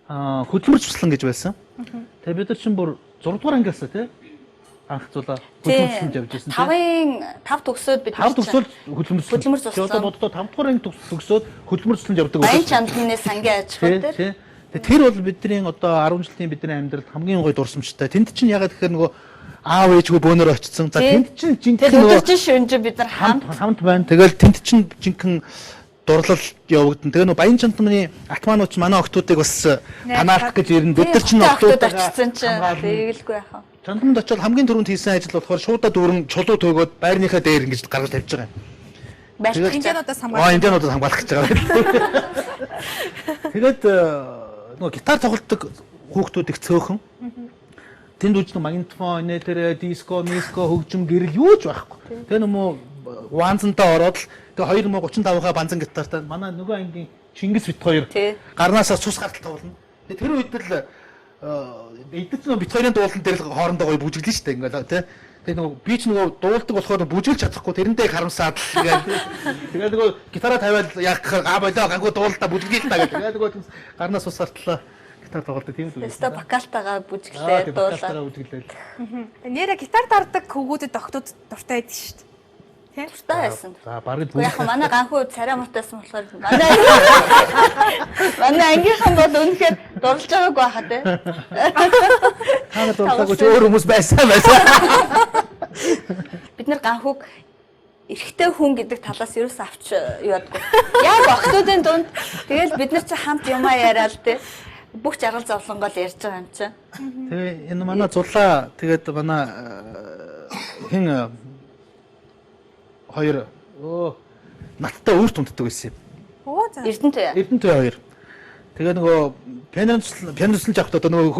[SPEAKER 2] Хөдөлмөрч туслан гэж байсан. Тэгээ бид нар чинь бүр 6 дугаар ангиас тий анх зулаа хөдөлмөрчлөж явж байсан тий.
[SPEAKER 3] 5 төгсөөд бид
[SPEAKER 2] 5 төгсөөд хөдөлмөр
[SPEAKER 3] туслан.
[SPEAKER 2] Одоо боддоо 5 дугаар анги төгсөөд хөдөлмөрчлөж явдаг
[SPEAKER 3] Баян чандны сангийн аж ахуй дээр.
[SPEAKER 2] Тэр бол бидний одоо 10 жилийн бидний амьдралд хамгийн гоё дурсамжтай. Тэнд чинь ягаад гэхээр нөгөө аав ээжгүй бөөнөр очсон. За тэнд чинь жинхэнэ
[SPEAKER 3] тэр өдөржин шөнж бид нар
[SPEAKER 2] хамт байна. Тэгэл тэнд чинь жинхэнэ дурлал явагдана. Тэгээ нөгөө баян чандмын атманууч манай охтуудыг бас танаалах гэж ирнэ. Бид нар чинь
[SPEAKER 3] охтууд очсон чинь тэгэлгүй яхаа.
[SPEAKER 2] Чандманд очиод хамгийн түрүүнд хийсэн ажил болохоор шуудаа дүүрэн чулуу төгөөд байрныхаа дээр ингэж гаргаж тавьж байгаа юм.
[SPEAKER 1] Индиануудаас хамгаалах.
[SPEAKER 2] Индиануудаас хамгаалах гэж байгаа. Тэгээд нөгөө гитар тоглодог хүүхдүүд их цөөхөн. Тэнд үжиг магнитофон, нэтэр, диско, миско, хөгжим гэрэл юу ч байхгүй. Тэгээ нөгөө ванзантаа ороод л тэгээ 2035-аа банзан гитартай манай нөгөө ангийн Чингис бит хоёр гарнаасаа цус гартал тоглоно. Тэгээ тэр үед л эдгээр нөгөө бит хоёрын дуулан дээр л хоорондоо гоё бүжиглэн шүү дээ ингээл тий. Тэгээ нөгөө би ч нөгөө дуулдаг болохоор бүжиглж чадахгүй тэрэндээ харамсаад тэгээ нөгөө гитараа тавиад яг болоо гангуу дуулалтаа бүжиглээ л та гэх. Тэгээ нөгөө гарнаас цус гартлаа гитар тоглодог тийм л үү.
[SPEAKER 3] Өстө бакалтагаа бүжиглээ дуулаад.
[SPEAKER 1] Нэрэ гитар дардаг хөвгүүдэд октод дуртай байдаг шүү дээ. Тийм.
[SPEAKER 3] Дуртай байсан.
[SPEAKER 2] За барыг
[SPEAKER 3] яг манай ганхуу царай мартайсан болохоор манай ангийнхан бол үнэхээр дурлж байгаагүй байхаа те.
[SPEAKER 2] Танад дурлаагүй ч өөр хүмүүс байсан.
[SPEAKER 3] Бид нар ганхууг эрэгтэй хүн гэдэг талаас юу ч авч яадгүй. Яг охтуудын дунд тэгэл бид нар чи хамт юмаа яриад те. Бүх жаргал зовлонгоо л ярьж байгаа юм чи.
[SPEAKER 2] Тэгээ энэ манай зулаа тэгээд манай хин хоёр надтай өөрт унтдаг байсан юм.
[SPEAKER 1] Оо за.
[SPEAKER 3] Эрдэнэтэй
[SPEAKER 2] хоёр. Тэгээ нөгөө пианослж авахд одоо нөгөө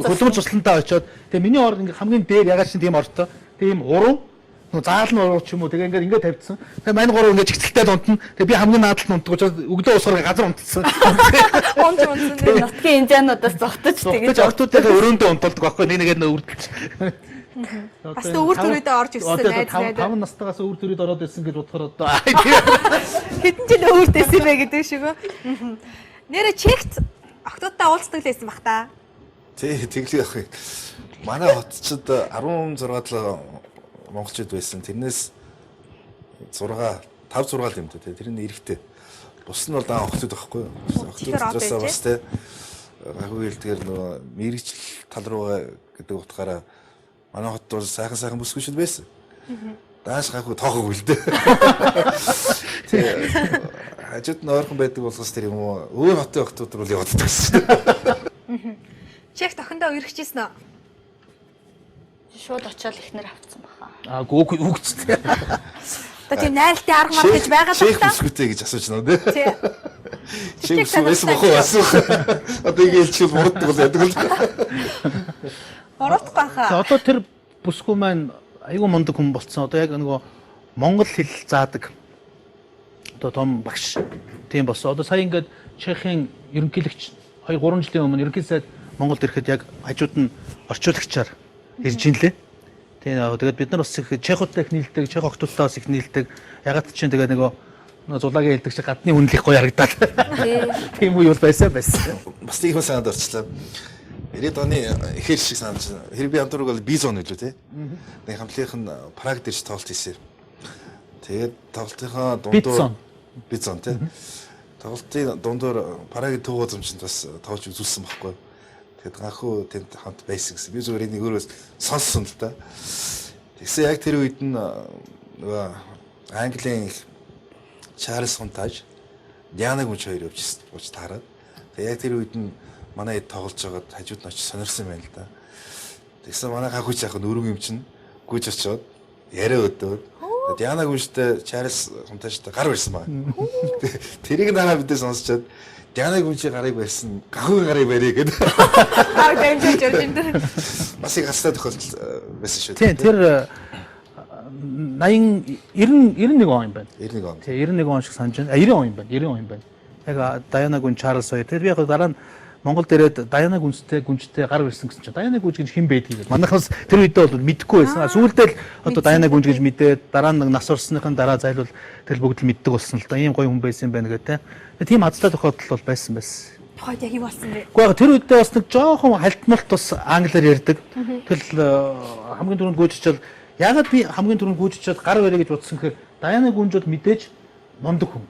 [SPEAKER 2] хөдөлмөр туслантаа очиод тэгээ миний орд ингээ хамгийн дээр ягаад чинь тийм ортой. Тийм уруу нөгөө заалны уруу ч юм уу тэгээ ингээ тавьдсан. Тэгээ мань гурав ингээ чигцэлтэй унтна. Тэгээ би хамгийн наадалд унтдаг учраас өглөө усгаар газар унтсан.
[SPEAKER 3] Тэгээ нутгийн индиануудаас зогтож
[SPEAKER 2] тэгээд охтуудынхаа өрөөндөө унтуулдаг байхгүй нэгээд нөө үрдэлж.
[SPEAKER 1] Бас өөр төрөйдөө орж ирсэн найз найдаа.
[SPEAKER 2] 5 настайгаас өөр төрөйд ороод ирсэн гэж бодохоор одоо
[SPEAKER 1] хэдэн жил өөртөөс юм бэ гэдэг шиг үү. Нэрэ чект охтуудтай уулздаг л байсан бах та.
[SPEAKER 4] Тий, тэглээ явах юм. Манай хотчид 16 л монголчууд байсан. Тэрнээс 5 6 л юм дээ. Тэр нь эрэхтэй. Бус нь бол даан охтууд байхгүй юу? Охтуудаас бас тий. Агуу хэлдгээр нөгөө мэрэгжил тал руугаа гэдэг утгаараа манай хот бол сайхан бүсгүйшил байсан. Дааш гахуу тоохог үлдээ. Хажууд нь ойрхон байдаг болохоос тэр юм уу? Өөр хотын охтууд бол явдаг гэсэн.
[SPEAKER 1] Чек тохиндоо үргэжсэн үү?
[SPEAKER 3] Шууд очиод ихнэр авцсан баха.
[SPEAKER 2] Үгцтэй.
[SPEAKER 1] Одоо тийм найралтай арга мар гэж байгаа л
[SPEAKER 4] та. Чек бүсгүйтэй гэж асууж байна үү?
[SPEAKER 1] Тий.
[SPEAKER 4] Чек бүсгүйсэн бохоо асуух. Одоо ингээл чи бурддаг бол яадаг л.
[SPEAKER 1] Оротгүй хаа.
[SPEAKER 2] Одоо тэр бүсгүй маань айгүй мундаг хүн болцсон. Одоо яг нөгөө монгол хэл заадаг. Одоо том багш тийм болсон. Одоо сая ингээд Чехийн ерөнхийлөгч 2-3 жилийн өмнө ерөнхий сайд Монголд ирэхэд яг хажууд нь орчуулагчаар ирж инлээ. Тэгээд бид нар бас их чехуудтай их нийлдэг, чех охтуудтай бас их нийлдэг. Ягаад ч чинь тэгээд нөгөө зулагийн хэлдэг чи гадны үнэлэх гоё харагдаад. Тийм үе бол байсан.
[SPEAKER 4] Бас тийм санаад орчлаа. 90-ад оны ихэр шиг санаж байна. Хэрэг би хамтраг бол бизон үлээ тий. Нэг хамтлынх нь Праг дээрч тоглолт хийсэн. Тэгээд тоглолтынхаа дундуур бизон тий. Тоглолтын дундуур Прагийн төв гозомчнд бас тоглож үзүүлсэн байхгүй. Тэгэд ганхуу тэнд хамт байсан гэсэн. Би зүгээр энийг өөрөөс сонссон л да. Тэгсэн яг тэр үед нь нөгөө Английн Чарльз Хунтаж Диана гүнч хоёр явж таарад. Тэгээ яг тэр үед нь манай хэд тоглож байгаад хажууд нь очиж сонирсан байна л да. Тэгсэн манай ганхууч яг нь өрөг юм чинь гүйж очиод яриа өдөөд Диана гүнчтэй Чарльз Хунтажтай гар барьсан байна. Тэрийг дараа бидээ сонсчоод Диана гүнчийн гарыг барьсан, ганхуугийн гарыг барья гэдэг.
[SPEAKER 1] Аа дэмжиж явж энэ.
[SPEAKER 4] Бас их хастай тохиолдол байсан шүү.
[SPEAKER 2] Тийм тэр 91 он юм байна.
[SPEAKER 4] 91 он.
[SPEAKER 2] Тийм 91 он шиг санаж байна. 90 он юм байна. 90 он юм байна. Яг Даяна гүн Чарльз хоёр. Тэр би яг дараа нь Монголд ирээд Даяна гүнстэй гар ирсэн гэсэн чинь Даяна гүнж гэж хэн байдгийг манайхаас тэр үедээ бол мэдэхгүй байсан. Сүүлдээ л одоо Даяна гүнж гэж мэдээд дараа нь нас орсныхын дараа зайлвал тэр бүгд л мэддэг болсон л да. Ийм гоё хүн байсан юм байна гэдэг тийм азтай тохиолдол бол байсан.
[SPEAKER 1] Тухайд яг юу болсон бэ?
[SPEAKER 2] Гэхдээ тэр үедээ бас нэг жоохон хальтмалт бас англиар ярьдаг. Тэгэл хамгийн түрүүнд гүйжичэл ягаад би хамгийн түрүүнд гүйжичээд гар барья гэж бодсон гэхээр Даяна гүнжүүд мэдээж мундаг хүн.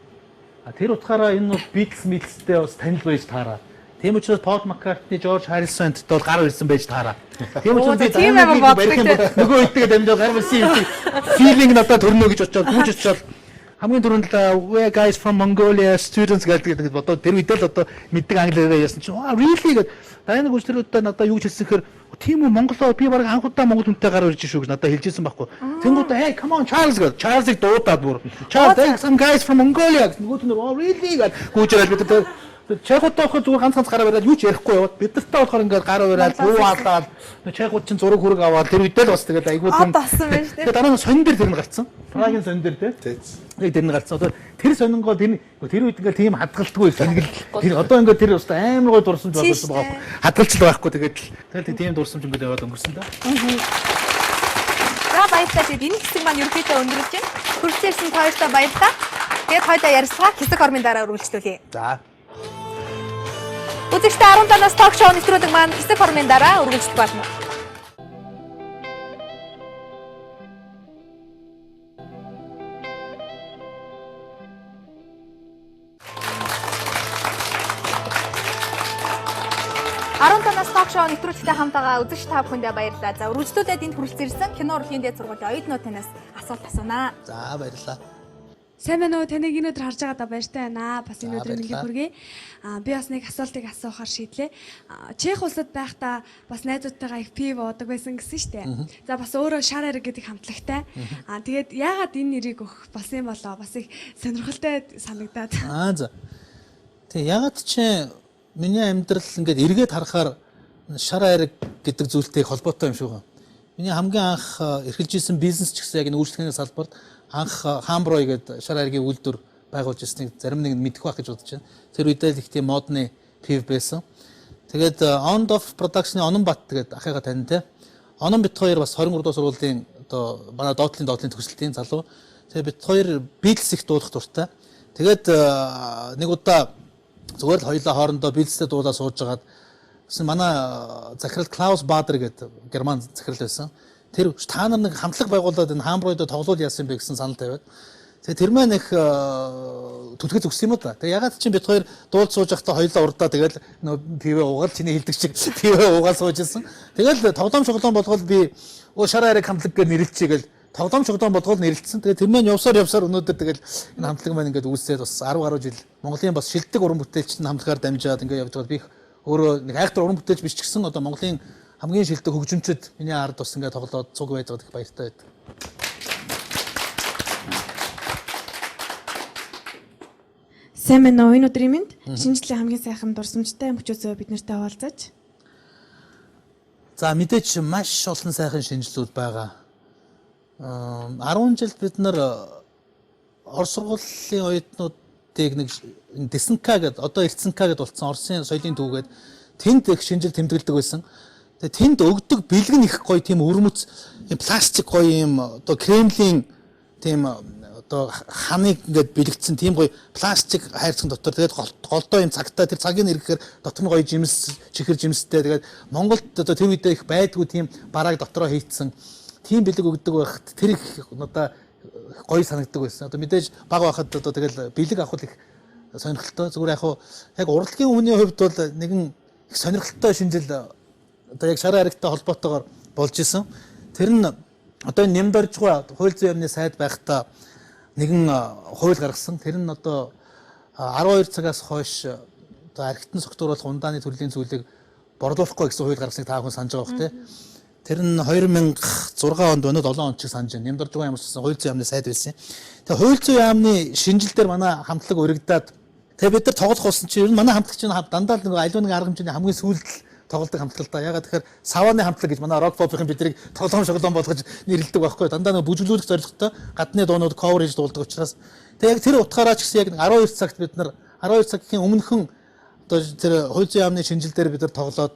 [SPEAKER 2] Тэр утгаараа энэ бол Beatles-тэй бас танил байж таараа. Тийм учраас Пол Маккартни, Жорж Харрисонт бол гар ирсэн байж таараа. Тийм учраас би Даяна барих юм бол нөгөө үедээ дамжаад гар барьсан юм feeling надад төрнө гэж очиод гүйж очиод хамгийн түрүүнд we guys from Mongolia students гэдэг бодоод тэр үедээ л одоо мэддэг англиараа яасан чинь really гэдэг Даяна гүнж тэр үедээ надад юу гэж хэлсэн гэхээр тийм үү Монголоо би баг анх удаа Монгол хүнтэй гар ирж шүү гэж надад хэлжсэн байхгүй. Тэнгууд hey come on Charles гэдэг Charles-ыг дуудаад бүр Charles some guys from Mongolia нөгөө түнэр really гэдэг гүйжрэл бид Чехотойх зүгээр ганц гараа бариад юу ч ярихгүй яваад бид нартай болохоор ингээд гараа бариад буу хаалаад Чехууд чинь зураг хүрэг аваад тэр үедээ л бас тэгээд айгуу тийм
[SPEAKER 1] болсон байж тээ.
[SPEAKER 2] Тэгээд дараа нь сонин дээр тэр нь гарцсан. Прагийн сонин дээр тий. Тэгээд тэр нь гарцсан. Одоо тэр сонингоо тэр үед ингээд тийм хадгалтгүй тэр одоо ингээд тэр өстө амар гой дурсамж болсон байгаа. Хадгалцал байхгүй тэгээд тийм дурсамж ингээд яваад өнгөрсөн да.
[SPEAKER 1] За баярлалаа. Тэгээд энэ хэсэг маань ерөөхдөө өндөрлөж байна. Хүрчээсэн хоёртаа баярлалаа. Тэгээд хоёулаа ярилцлага хэсэг хормын дараа үргэлжлүүлье.
[SPEAKER 2] За.
[SPEAKER 1] Үзэгчдээ 17-наас ток шоу нэвтрүүлэг маань хэсэг хормын дараа үргэлжлэх болно. Аронтоноос ток шоу нэвтрүүлэгтэй хамтаага үзэгч та бүхэндээ баярлалаа. За үргэлжлүүлээд энд хүрэлцэн кино урлагийн дэд сургуулийн оюутнууд танаас асуулт асуунаа.
[SPEAKER 2] За баярлалаа.
[SPEAKER 5] Сайн байна уу? Таныг энэ өдөр харж байгаадаа баяртай байна. Бас энэ өдрийн мэндийг хүргэе. Би бас нэг асуултыг асуухаар шийдлээ. Чех улсад байхдаа бас найзуудтайгаа их пив уудаг байсан гэсэн шүү дээ. За бас өөрөө шар ариг гэдэг хамтлагтай. Тэгээд яагаад энэ нэрийг өгөх болсон юм болоо? Бас их сонирхолтой санагдаад.
[SPEAKER 2] За. Тэг ягаад ч миний амьдрал ингээд эргээд харахаар шар ариг гэдэг зүйлтэй холбоотой юм шиг байна. Миний хамгийн анх эрхэлж исэн бизнес ч гэсэн яг энэ үйлчлэгийн салбарт анх Хамброй гэдэг шар аргийн үйлдвэр байгуулж ирснийг зарим нэг мэдэх байх гэж бодож байна. Тэр үедээ л их тийм модны пив байсан. Тэгээд On Off Production-ы Онон Бат гэдэг ахыгаа тань те. Онон бит хоёр бас 23 дугаар сургуулийн одоо манай доотлын төгсөлтийн залуу. Тэгээд бит хоёр Beatles их дуулах дуртай. Тэгээд нэг удаа зүгээр л хоёулаа хоорондоо Beatles-тэй дуулаа сууж агаад манай захирал Клаус Баадер гэдэг герман захирал байсан. Тэр та нар нэг хамтлаг байгуулад энэ Хамбройд тоглоул яасан бэ гэсэн санал тавиад. Тэгээ тэр маань их түлхэл өгсөн юм да. Тэгээ ягаад чинь бид хоёр дуулж сууж байхдаа хоёулаа урдаа тэгэл нөө пивэ уугаад чиний хэлдэг шиг пивэ уугаад сууж ирсэн. Тэгэл тоглоом шоглоом болгоод би шар ариг хамтлаг гэж нэрлэлчихээ гэл тоглоом шоглоом болгоод нэрлэлсэн. Тэгээ тэр маань явсаар өнөөдөр тэгэл энэ хамтлаг маань ингээд үүсээд бас 10 гаруй жил Монголын бас шилдэг уран бүтээлч хамтлагаар дамжаад ингээд явж байгаа би өөрөө нэг айхтар уран бүтээлч биш ч гэсэн одоо Монголын хамгийн шилдэг хөгжимчд миний ард бас ингээд тоглоод цуг байж байгаад их баяртай байдаг.
[SPEAKER 5] Сайн байна уу? Энэ өдрийн мэнд шинэ жилийн хамгийн сайхан дурсамжтай мөчөөсөө бид нартай уулзаж.
[SPEAKER 2] За мэдээч маш олон сайхан шинжилүүд байгаа. 10 жилд бид нар Орос сургуулийн оюутнуудыг нэг Десенка гэдэг одоо Эрцэнка гэдэг болсон Оросын соёлын түүгээд тэнд их шинжил тэмдэглэдэг байсан. Тэгээ тэнд өгдөг бэлгэн их гоё тийм өрмөц пластик гоё юм одоо Кремлийн тийм одоо ханыг ингээд бэлэгдсэн тийм гоё пластик хайрцаг дотор тэгээд голдоо юм цагтаа тэр цагийг нэрэхээр дотор нь гоё жимс чихэр жимстэй тэгээд Монголд одоо тэр үедээ их байдгүй тийм барааг дотроо хийцэн тийм бэлэг өгдөг байхад тэр их одоо гоё санагддаг байсан. Одоо мэдээж баг байхад одоо тэгэл бэлэг авах их сонирхолтой зүгээр яг урлагийн хүний хувьд бол нэгэн их сонирхолтой шинжил одоо яг шар аригтай холбоотойгоор болж исэн. Тэр нь одоо нэмдоржгүй хууль зүйн яамны сайд байхдаа нэгэн хууль гаргасан. Тэр нь одоо 12 цагаас хойш одоо архитектон согтууруулах ундааны төрлийн зүйлийг борлуулахгүй гэсэн хууль гаргасныг та бүхэн санаж байгаа бох тий. Тэр нь 2006 онд өнөөдөр 7 он ч санаж байна. Нэмдоржгүй яамс гэсэн хууль зүйн яамны сайд байсан. Тэгээ хууль зүйн яамны шинжил дээр манай хамтлаг өргөдөөд тэгээ бид нар тоглох болсон чинь ер нь манай хамтлагч дандаа нэг аливаа нэг арга хэмжээний хамгийн сүүлд тоглодог хамтлаг л да. Ягаад тэгэхээр савааны хамтлаг гэж манай рок попын биднийг тоглоом шоглоом болгож нэрлэдэг байхгүй. Дандаа нэг бүжиглүүлэх зорилготой гадны дуунууд cover хийж дуулдаг учраас тэг яг тэр утгаараа ч гэсэн яг 12 цагт бид нар 12 цагийн өмнөхөн одоо тэр хууль зүйн яамны шинжил дээр бид нар тоглоод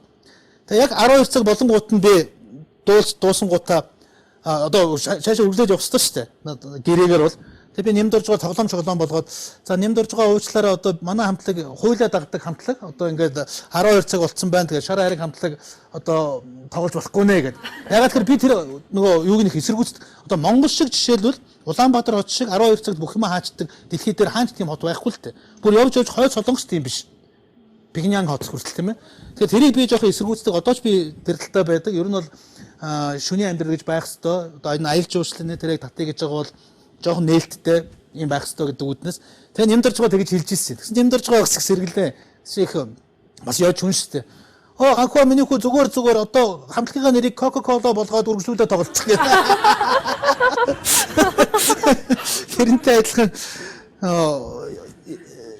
[SPEAKER 2] тэг яг 12 цаг болонгууд нь би дуусангуудаа одоо шаашаа үргэлжлэж явах хэрэгтэй шүү дээ. Гэрээгээр бол тэг би нэмд орж байгаа тоглоом шоглоом болгоод за нэмд орж байгаа уучлаараа одоо манай хамтлаг хуулиа дагдаг хамтлаг одоо ингээд 12 цаг болцсон байна. Тэгээд шар хайрыг хамтлаг одоо тоглож болохгүй нэ гэдэг. Ягаад гэхээр би тэр нөгөө юуг нэг эсэргүүцэд одоо Монгол шиг жишээлбэл Улаанбаатар хот шиг 12 цагт бүх юм хаачдаг дэлхийд дээр хаанч тийм хот байхгүй л дээ. Бүр явж хойд солонгос тийм биш. Пхеньян хот хүртэл тийм ээ. Тэгэхээр тэрийг би жоохон эсэргүүцдэг одоо ч би тэр талтай байдаг. Ер нь бол шүний амьдрал гэж байх хэвээр одоо энэ аялал жуулчлалын тэрийг татъя гэж байгаа бол жоохон нээлттэй юм байх хэвээр гэдэг үднэс. Тэгээ нэмдэрж байгаа тэгж хэлж ирсэн. Тэгсэн нэмдэрж байгаа гэс сэргэлээ. Их бас яаж хүн шүү дээ. Анхаа миний хүү зүгээр одоо хамтлагийн нэрийг Coca-Cola болгоод үргэлжлүүлээд тоглолцох гэдэг. Тэрнтэй адилхан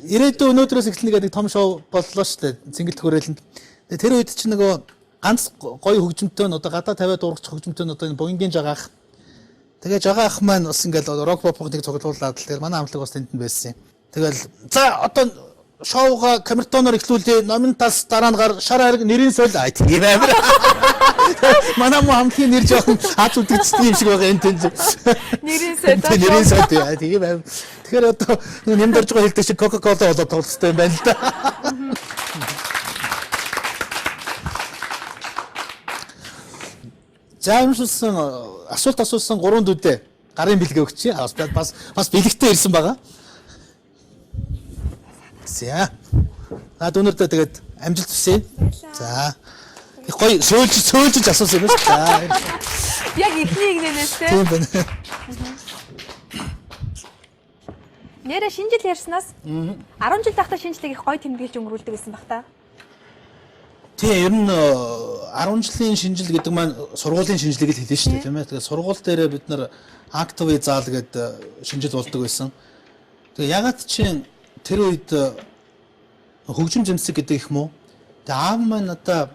[SPEAKER 2] ирээдүйн өнөөдрөөс эхэлнэ гэдэг том шоу боллоо шүү дээ. Цэнгэл төхөөрөлөнд. Тэр үед чинь нөгөө ганц гоё хөгжимтэй нь одоо гадаа тавиад урагч хөгжимтэй нь одоо энэ богингийн жагаах. Тэгээ жагаах маань бас ингээл рок попыг цуглуулад л тэр манай хамтлаг бас тэнд нь байсан юм. Тэгэл за одоо шоуга камертоноор эхлүүлээ. Номинтаас дараа нь гар шар хайрыг нэрийн соль тийм амар. Манай хамтлагийн нэр жоохон хаач үлдчихсэн юм шиг байгаа энэ тэнд.
[SPEAKER 1] Нэрийн соль.
[SPEAKER 2] Нэрийн соль тийм амар. Тэгэхээр одоо нэмдэрж байгаа хэлдэг шиг Coca-Cola болоод тоглолцтой юм байна л да. За юмшилсан асуулт асуусан 3 дүүдээ гарын бэлгээ өгчээ. Бас бэлэгтэй ирсэн байгаа. За. Өнөөдөр тэгээд амжилт хүсье. За. Их гоё сөөлж асуусан юм шүү. За.
[SPEAKER 1] Яг ихний игнээс те.
[SPEAKER 2] Тийм байна.
[SPEAKER 1] Нэрэ шинжил ярьснаас 10 жил тахта шинжлэх их гоё тэмдэглэж өнгөрүүлдэг гэсэн баг та.
[SPEAKER 2] Тийм ер нь 10 жилийн шинжил гэдэг маань сургуулийн шинжилгээг л хэлсэн шүү дээ тийм ээ. Тэгээд сургууль дээр бид нар актив заал гэдэг шинжил болдог байсан. Тэгээд ягаад чинь тэр үед хөгжим зэмсэг гэдэг их муу. Тэгээд аав маань надаа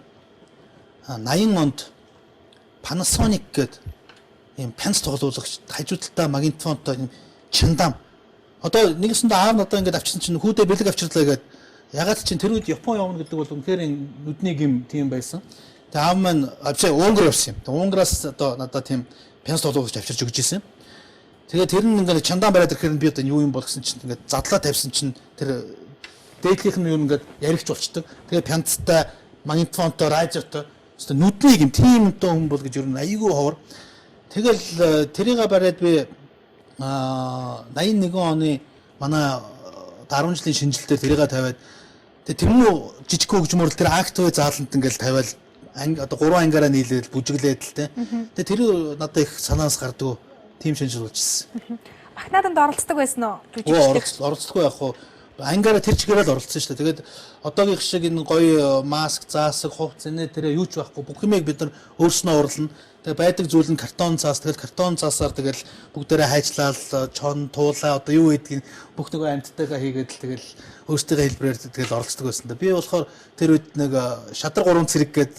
[SPEAKER 2] 80 онд Panasonic гэдэг ийм пянц тоглуулагч хажуудалтаа магнитофонтой ийм чандам. Одоо нэгсэндээ аав надаа ингээд авчирсан чинь хүүдээ бэлэг авчирлаа гэдэг. Ягаад чинь тэр үед Япон явна гэдэг бол үнэхээр нүдний гим тийм байсан. Тэгээ аав маань Унгар явсан юм. Тэгээ Унгараас одоо надад тийм пянц тоглуулагч авчирч өгч ирсэн. Тэгээ тэр нь ингээд чандаа бариад ирэхээр би одоо юу юм бол гэсэн чинь ингээд задлаа тавьсан чинь тэр дээдлийнх нь юу ингээд яригч болчдөг. Тэгээ пянцтай, магнитофонтой, радиотой өстө нүдний гим тийм өнтөө хүн бол гэж ер нь айгүй ховор. Тэгэл тэрийг бариад би 81 оны манай 10 жилийн шинжилтээр тэрийг тавиад тэрнүү жижиг хөгжмөр тэр актив зааланд ингээл тавиал одоо 3 ангаараа нийлээд бүжиглээд л те. Тэгээ тэр надад их санаас гардаг тийм шинжил болчихсон.
[SPEAKER 1] Махнаданд оролцдог байсан уу? Жүжигчдэр.
[SPEAKER 2] Оролцдоггүй яг хуу ангаараа тэр чигээр л оролцсон шүү дээ. Тэгээд одоогийн шиг энэ гоё маск, заасаг, хувц энэ тэр юу ч байхгүй. Бүх юмыг бид нар өөрснөө урлана. Тэгээ байдаг зүйл нь картон цаас. Тэгэл картон цаасаар тэгэл бүгдээрээ хайжлал, чон, туулаа одоо юу гэдгийг бүх нөгөө амьтдаагаа хийгээд л тэгэл өөрсдөө хэлбэрээр тэгэл оролцдог байсан. Би болохоор тэр үед нэг шадар 3 цэрэг гээд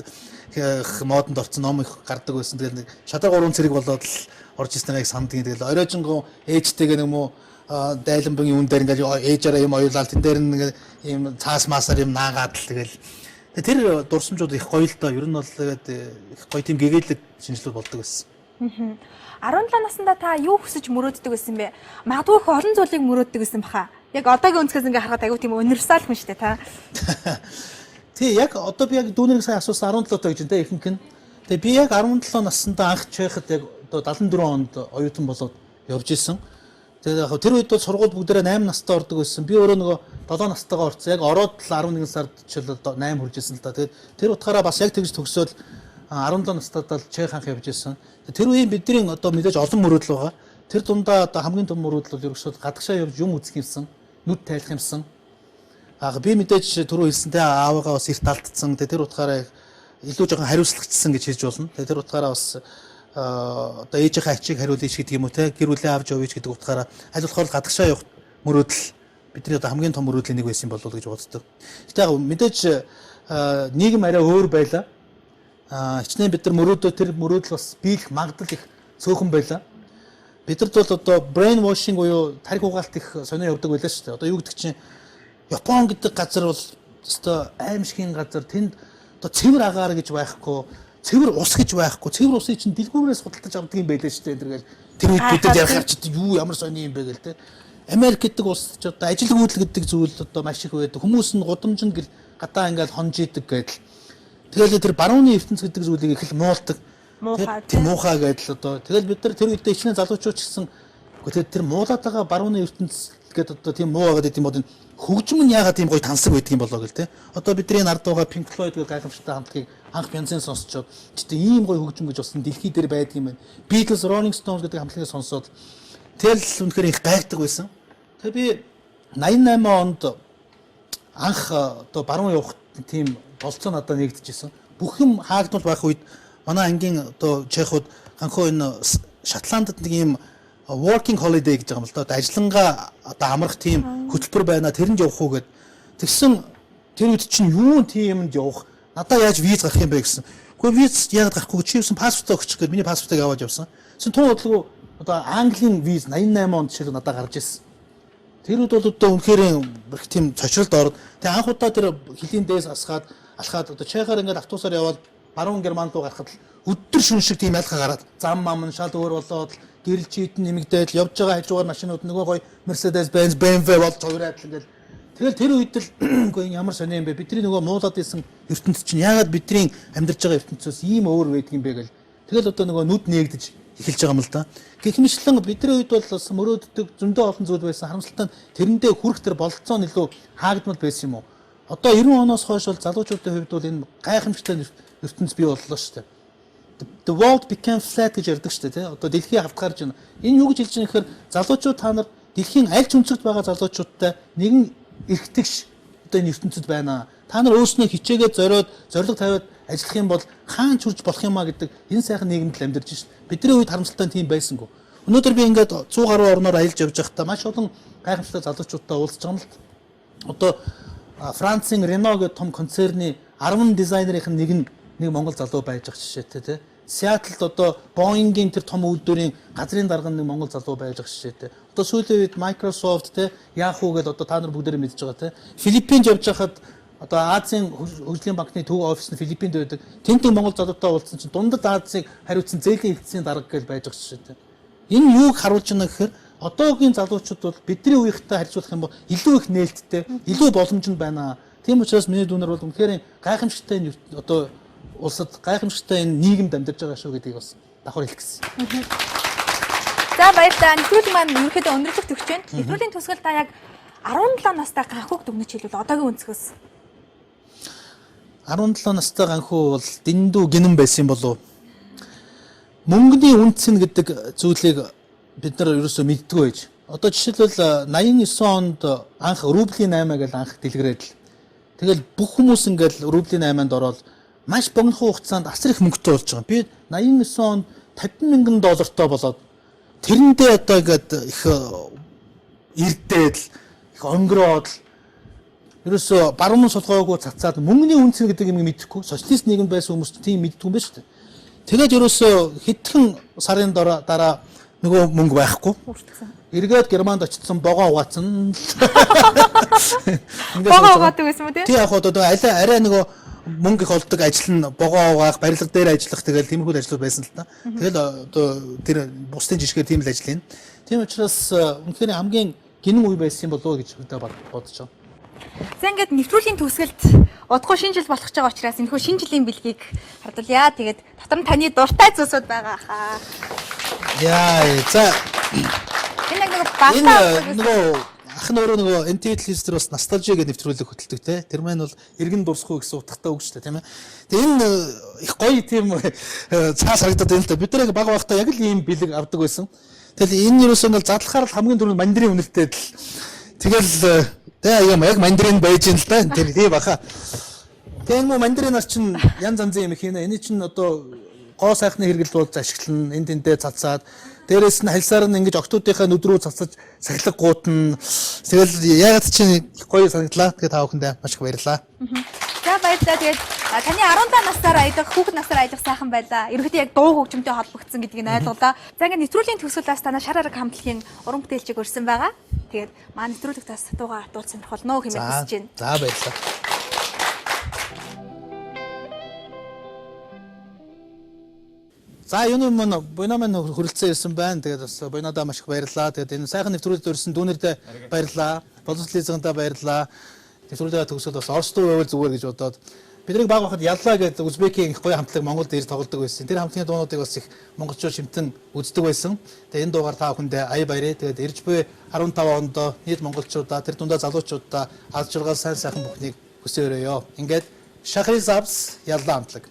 [SPEAKER 2] модонд орсон ном их гардаг байсан. Тэгэл нэг шадар 3 цэрэг болоод л орж ирснээр яг сандгийн тэгэл оройжонгоо ээжтэйгээ нэг юм уу дайланбгийн үн дээр ингээл ээжээрээ юм оюулаад тэн дээр нэг юм цаас маасаар юм наагаад л тэгэл тэр дурсамжууд их гоё л доо. Ер нь бол тэгээд их гоё тийм гэгээлэг шинжилгээ болдог байсан.
[SPEAKER 1] 17 наснда та юу хүсэж мөрөөддөг байсан бэ? Магадгүй их олон зүйлийг мөрөөддөг байсан баха. Яг одоогийн өнцгөөс ингээ харахад аюу тийм универсал хүн шүү дээ та.
[SPEAKER 2] Тий яг одоо би яг дүүнэрийг сайн асуусан 17 тоо гэж энэ ихэнх нь. Тэгээ би яг 17 наснда анх чийхэд яг одоо 74 онд оюутан болоод явж исэн. Тэгээд яг тэр үед бол сургууль бүгдээрээ 8 настай ордог байсан. Би өөрөө нөгөө 7 настайгаа орсон. Яг ороод л 11 сард чил одоо 8 хүрж исэн л да. Тэгээд тэр утгаараа бас яг тэгж төгсөөл 17 настайдаа л чех анх явж исэн. Тэр үеийн бидний одоо мэдээж олон мөрөөдөл байгаа. Тэр дундаа одоо хамгийн том мөрөөдөл бол ерөөсөө гадагшаа явж юм үзэх юмсан, нүд тайлах юмсан. Би мэдээж түрүү хэлсэнтэй аавыгаа бас эрт алдсан. Тэр утгаараа илүү жоохон хариуцлагчсан гэж хэлж болно. Тэр утгаараа бас одоо ээжийнхээ ачийг хариулъя гэдэг юм уу те гэр бүлээ авч явъя гэдэг утгаараа аль болохоор гадагшаа явах мөрөөдөл бидний одоо хамгийн том мөрөөдлийн нэг байсан болов уу гэж боддог. Гэтэл яг мэдээж нийгэм арай өөр байлаа. Хичнээн бид нар мөрөөдөө тэр мөрөөдөл бас биелэх магадлал их цөөхөн байлаа. Бидэрт бол одоо brain washing буюу тарих угаалт их сонио явдаг байлаа шүү дээ. Одоо юу гэдэг чинь Япон гэдэг газар бол өстой аимшигын газар, тэнд одоо цэвэр агаар гэж байхгүй, цэвэр ус гэж байхгүй, цэвэр усыг чинь дэлгүүрээс худалдаж авдаг юм байлаа шүү дээ. Тэр үед бид ярахаар ч юу ямар сони юм бэ гэл те. Америк гэдэг улс ч одоо ажил хөдөл гэдэг зүйл одоо маш их байдаг. Хүмүүс нь гудамжинд гэл гадаа ингээд хонжидаг гэдэл. Тэгэл тэр барууны ертөнц гэдэг зүйлийг их л муулдаг. Тэр муухай гэдэл одоо тэгэл бид нар тэр үедээ ичнэ залуучууд ч гэсэн тэр муулаад байгаа барууны ертөнц гэдэг одоо тийм муу байгаа гэдэг юм бол хөгжим нь яагаад тийм гоё тансаг байдаг юм болоо гэл те. Одоо бидний нард байгаа Pink Floyd гэх гайхамшигтай хамтлагийг анх бянзын сонсчод ч тийм гоё хөгжим гэж болсон дэлхий дээр байдаг юм байна. Beatles, Rolling Stones гэдэг хамтлагийг сонсоод тэгэл үнэхээр их гайхдаг байсан. Тэгээ би 88 онд анх одоо баруун явах тийм болцоо надад нэгдэжсэн. Бүх юм хаагдмал байх үед манай ангийн одоо чехууд анхөө энэ Шотландд нэг юм working holiday гэж байгаа юм л да. Ажиллангаа одоо амрах тийм хөтөлбөр байна. Тэрэнд явах уу гэд. Тэгсэн тэр үед чинь юу тийм юмд явах? Надаа яаж виз гарах юм бэ гэсэн. Гэхдээ виз яагаад гарахгүй чи юусэн паспорт өгчих гээд миний паспортыг аваад явсан. Тэгсэн тун бодлого одоо Английн виз 88 онд жишээл надад гарч ирсэн. Тэр үед бол одоо үнэхээр их тийм цочролд ороод тэг анх удаа тэр хилийн дээс асгаад алхаад одоо чехаар ингээд автобусаар яваад баруун Герман руу гарахад өдөр шүн шиг тийм ялха гараад зам мам шал өөр болоод гэрэл чийдэн нэмэгдээд явж байгаа хажуугаар машинууд нөгөө гоё Mercedes Benz BMW болж хувираад ингээд тэгэл тэр үед л үгүй ямар сони юм бэ бидний нөгөө муулаад исэн ертөнц чинь яагаад бидний амьдарч байгаа ертөнцөөс ийм өөр байдаг юм бэ гэл тэгэл одоо нөгөө нүд нээгдэж эхэлж байгаа юм л да. Гэхмэчлэн бидний үед бол бас мөрөөддөг зөндөө олон зүйл байсан. Харамсалтай нь тэрэндээ хүрэх тэр бололцоо нь илүү хаагдмал байсан юм уу? Одоо 90 оноос хойш бол залуучуудын хувьд бол энэ гайхамшигтай ертөнц бий боллоо шүү дээ. The world became flat гэж ярьдаг шүү дээ, тий. Одоо дэлхий хавтгаарж байна. Энэ юу гэж хэлж байгаа гэхээр залуучууд та нар дэлхийн аль ч өнцөгт байгаа залуучуудтай нэгэн эргэтгэж одоо энэ ертөнцид байна. Та нар өөрснөө хичээгээд зориод зориг тавиад ажиллах юм бол хаан ч хүрч болох юмаа гэдэг энэ сайхан нийгэмд л амьдарч шин. Бидний үед харамсалтай тийм байсангүй. Өнөөдөр би ингээд 100 гаруй орноор аялж явж байхдаа маш олон гайхамшигтай залуучуудтай уулзж байгаа юм л. Одоо Францын Renault гэх том концерны 10 дизайнерын нэг Монгол залуу байж байгаа жишээтэй тий. Сиэтлд одоо Boeing-ийн тэр том үйлдвэрийн газрын дарга нэг Монгол залуу байж байгаа жишээтэй. Одоо сүүлийн үед Microsoft тий Yahoo гэдэг одоо та нар бүгдээрээ мэдж байгаа тий. Филиппинд явж байхад одоо Азийн хөгжлийн банкны төв офис нь Филиппинд байдаг. Тэнтэн Монгол залуутай уулзсан чинь дундад Азийг хариуцсан зээлийн хэлтсийн дарга гэж байж байгаа жишээтэй. Энэ юуг харуулж байна гэхээр одоогийн залуучууд бол бидний үеийнхтэй харьцуулах юм бол илүү их нээлттэй, илүү боломжтой байна. Тийм учраас миний дүнээр бол үнэхээр гайхамшигтай одоо улсад гайхамшигтай энэ нийгэмд амьдарч байгаа шүү гэдгийг бас давхар хэлэх гэсэн.
[SPEAKER 1] За баярлалаа. Нэвтрүүлэг маань ерөнхийдөө өндөрлөх төгсөж байна. Нэвтрүүлгийн төгсгөл та яг 17 настай ганхууг дүгнэж хэлвэл одоогийн өнцгөөс
[SPEAKER 2] 17 настай ганхуу бол дэндүү гинэн байсан болов. Мөнгөний үнц нь гэдэг зүйлийг бид нар ерөөсөө мэддэггүй байж. Одоо жишээлбэл 89 онд анх рублийн 8 гэж анх дэлгэрээд л. Тэгэл бүх хүмүүс ингээл рублийн 8-нд ороод маш богино хугацаанд асар их мөнгөтэй болж байгаа. Би 89 онд $50,000 болоод тэрэндээ одоо ингээд их ирдээд их өнгөрөөд ерөөсөө баруун сулгаагүй цацаад мөнгөний үнц гэдэг юм мэдэхгүй социалист нийгэмд байсан хүмүүс тийм мэддэг юм байна шүү дээ. Тэгээд ерөөсөө хэдхэн сарын дараа нөгөө мөнгө байхгүй. Эргээд Германд очсон богоо угаацсан.
[SPEAKER 1] богоо угаадаг байсан мө тий?
[SPEAKER 2] Тий яг одоо арай нөгөө мөнгө их олдог ажил нь богоо угаах, барилга дээр ажиллах тэгэл тиймэрхүү ажлууд байсан л та. Тэгэл одоо тэр бусдын жишгээр тийм л ажил юм. Тийм учраас үнэхээр хамгийн гинэн үе байсан болов уу гэж бодож байгаа.
[SPEAKER 1] За ингээд нэвтрүүлгийн төгсгөлд удахгүй шинэ жил болох гэж байгаа учраас энэ хөө шинэ жилийн бэлгийг хадгалъя. Тэгээд дотор нь таны дуртай зүйлсүүд байгаа хаа.
[SPEAKER 2] Яа, за
[SPEAKER 1] энэ нэг баатаа
[SPEAKER 2] нөгөө ах нөрөө нөгөө NTL дээр бас ностальжи гэдэг нэвтрүүлэг хөтэлдэг те. Тэр маань бол эргэн дурсахгүй гэсэн утгатай үг шүү дээ, тийм ээ. Тэгээ энэ их гоё тийм цаас харагдаад байна л да. Бид нэг баг багтаа яг л ийм бэлэг авдаг байсан. Тэгэл энэ юусоо ингээл задлахаар л хамгийн түрүүнд мандрын үнэлтэд л тэгэл тэгээ яг мандрин байж ин л да. Тэр тийм баха. Тэгээ энэ мандринаас чинь янз янзын юм хийнэ. Энэ чинь одоо гоо сайхны хэрэгэл болж ашиглана. Энд тэндээ цацаад дээрээс нь хальсаар нь ингэж октоодынхаа нүд рүү цацаж сахилга гуутна. Тэгэл ягаад чинь гоё санагдлаа. Тэгээ та бүхэндээ маш их баярлалаа.
[SPEAKER 1] За баярлалаа. За тэгээд таны 17 насаар аялах хүүхэд насаар аялах сайхан байлаа. Ерөнхийдөө яг дуу хөгжмөнтэй холбогдсон гэдгийг нь ойлголоо. За ингээд нэвтрүүлгийн төгсгөлөөс танаа шар арга хамтлагийн уран бүтээлчийг өрсөн байгаа. Тэгээд маань нэвтрүүлэг тас дуугаа дуулах сонирх болно хэмээн хүсэж байна.
[SPEAKER 2] За баярлалаа. За юуны мөн буйнамын хүрэлцэн ирсэн байна. Тэгээд бас буйнадаа маш их баярлалаа. Тэгээд энэ сайхан нэвтрүүлэлд өрсөн дүүнэрдээ баярлалаа. Боловсролын баярлалаа. Нэвтрүүлгээ төгсөд бас Орос дуу байвал зүгээр гэж бодоод бидний баг байхад яллаа гэдэг Узбекийн их гоё хамтлаг Монголд ирж тоглодог байсан. Тэр хамтлагийн дуунуудыг бас их монголчууд шимтэн үздэг байсан. Тэгээд энэ дуугаар та бүхэндээ ая баярээ. Тэгээд ирж буй 15 онд нийт монголчуудаа тэр дундаа залуучуудаа аз жаргал сайн сайхан бүхнийг хүсээ өрөөё. Ингээд Шахризавс яллаа хамтлаг.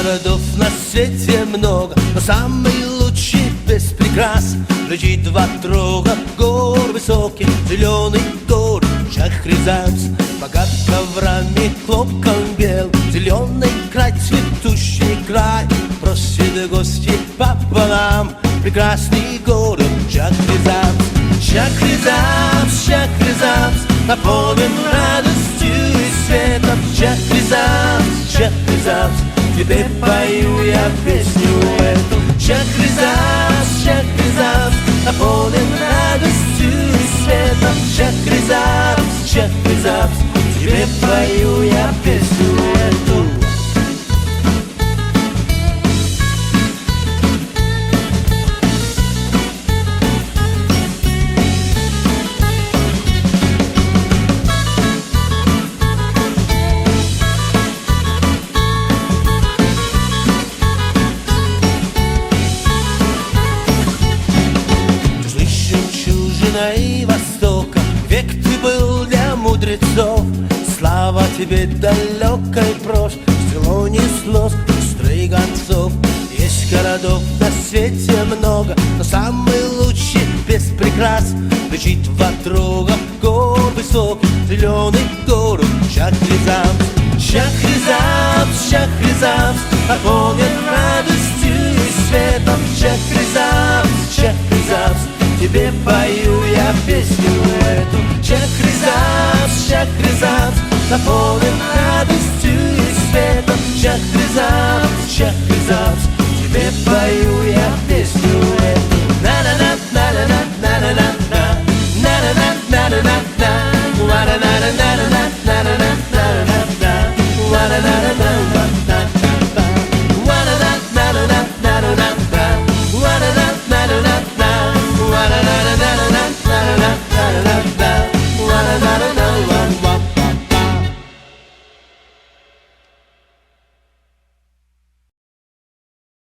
[SPEAKER 6] Городов на свете много, но самый лучший без прикрас. Лежит два трога, гор высоких, зеленый город Шахризавс. Богат коврами, хлопком бел, зеленый край, цветущий край. Просит гости пополам, прекрасный город Шахризавс. Шахризавс, Шахризавс, наполнен радостью и светом. Шахризавс, Шахризавс, тебе пою я песню эту. Шахризавс, Шахризавс, наполнен радостью и светом. Шахризавс, Шахризавс, тебе пою я песню эту. И Востока, век ты был для мудрецов. Слава тебе далекой прошлой, село неслось быстрых гонцов. Есть городов на свете много, но самый лучший без прикрас лежит в отрогах гор высоких, зеленый город Шахризавс. Шахризавс, Шахризавс, наполнен радостью и светом. Шахризавс, Шахризавс, тебе пою я песню эту. Шахризавс, Шахризавс, наполнен радостью и светом. Шахризавс, Шахризавс, тебе пою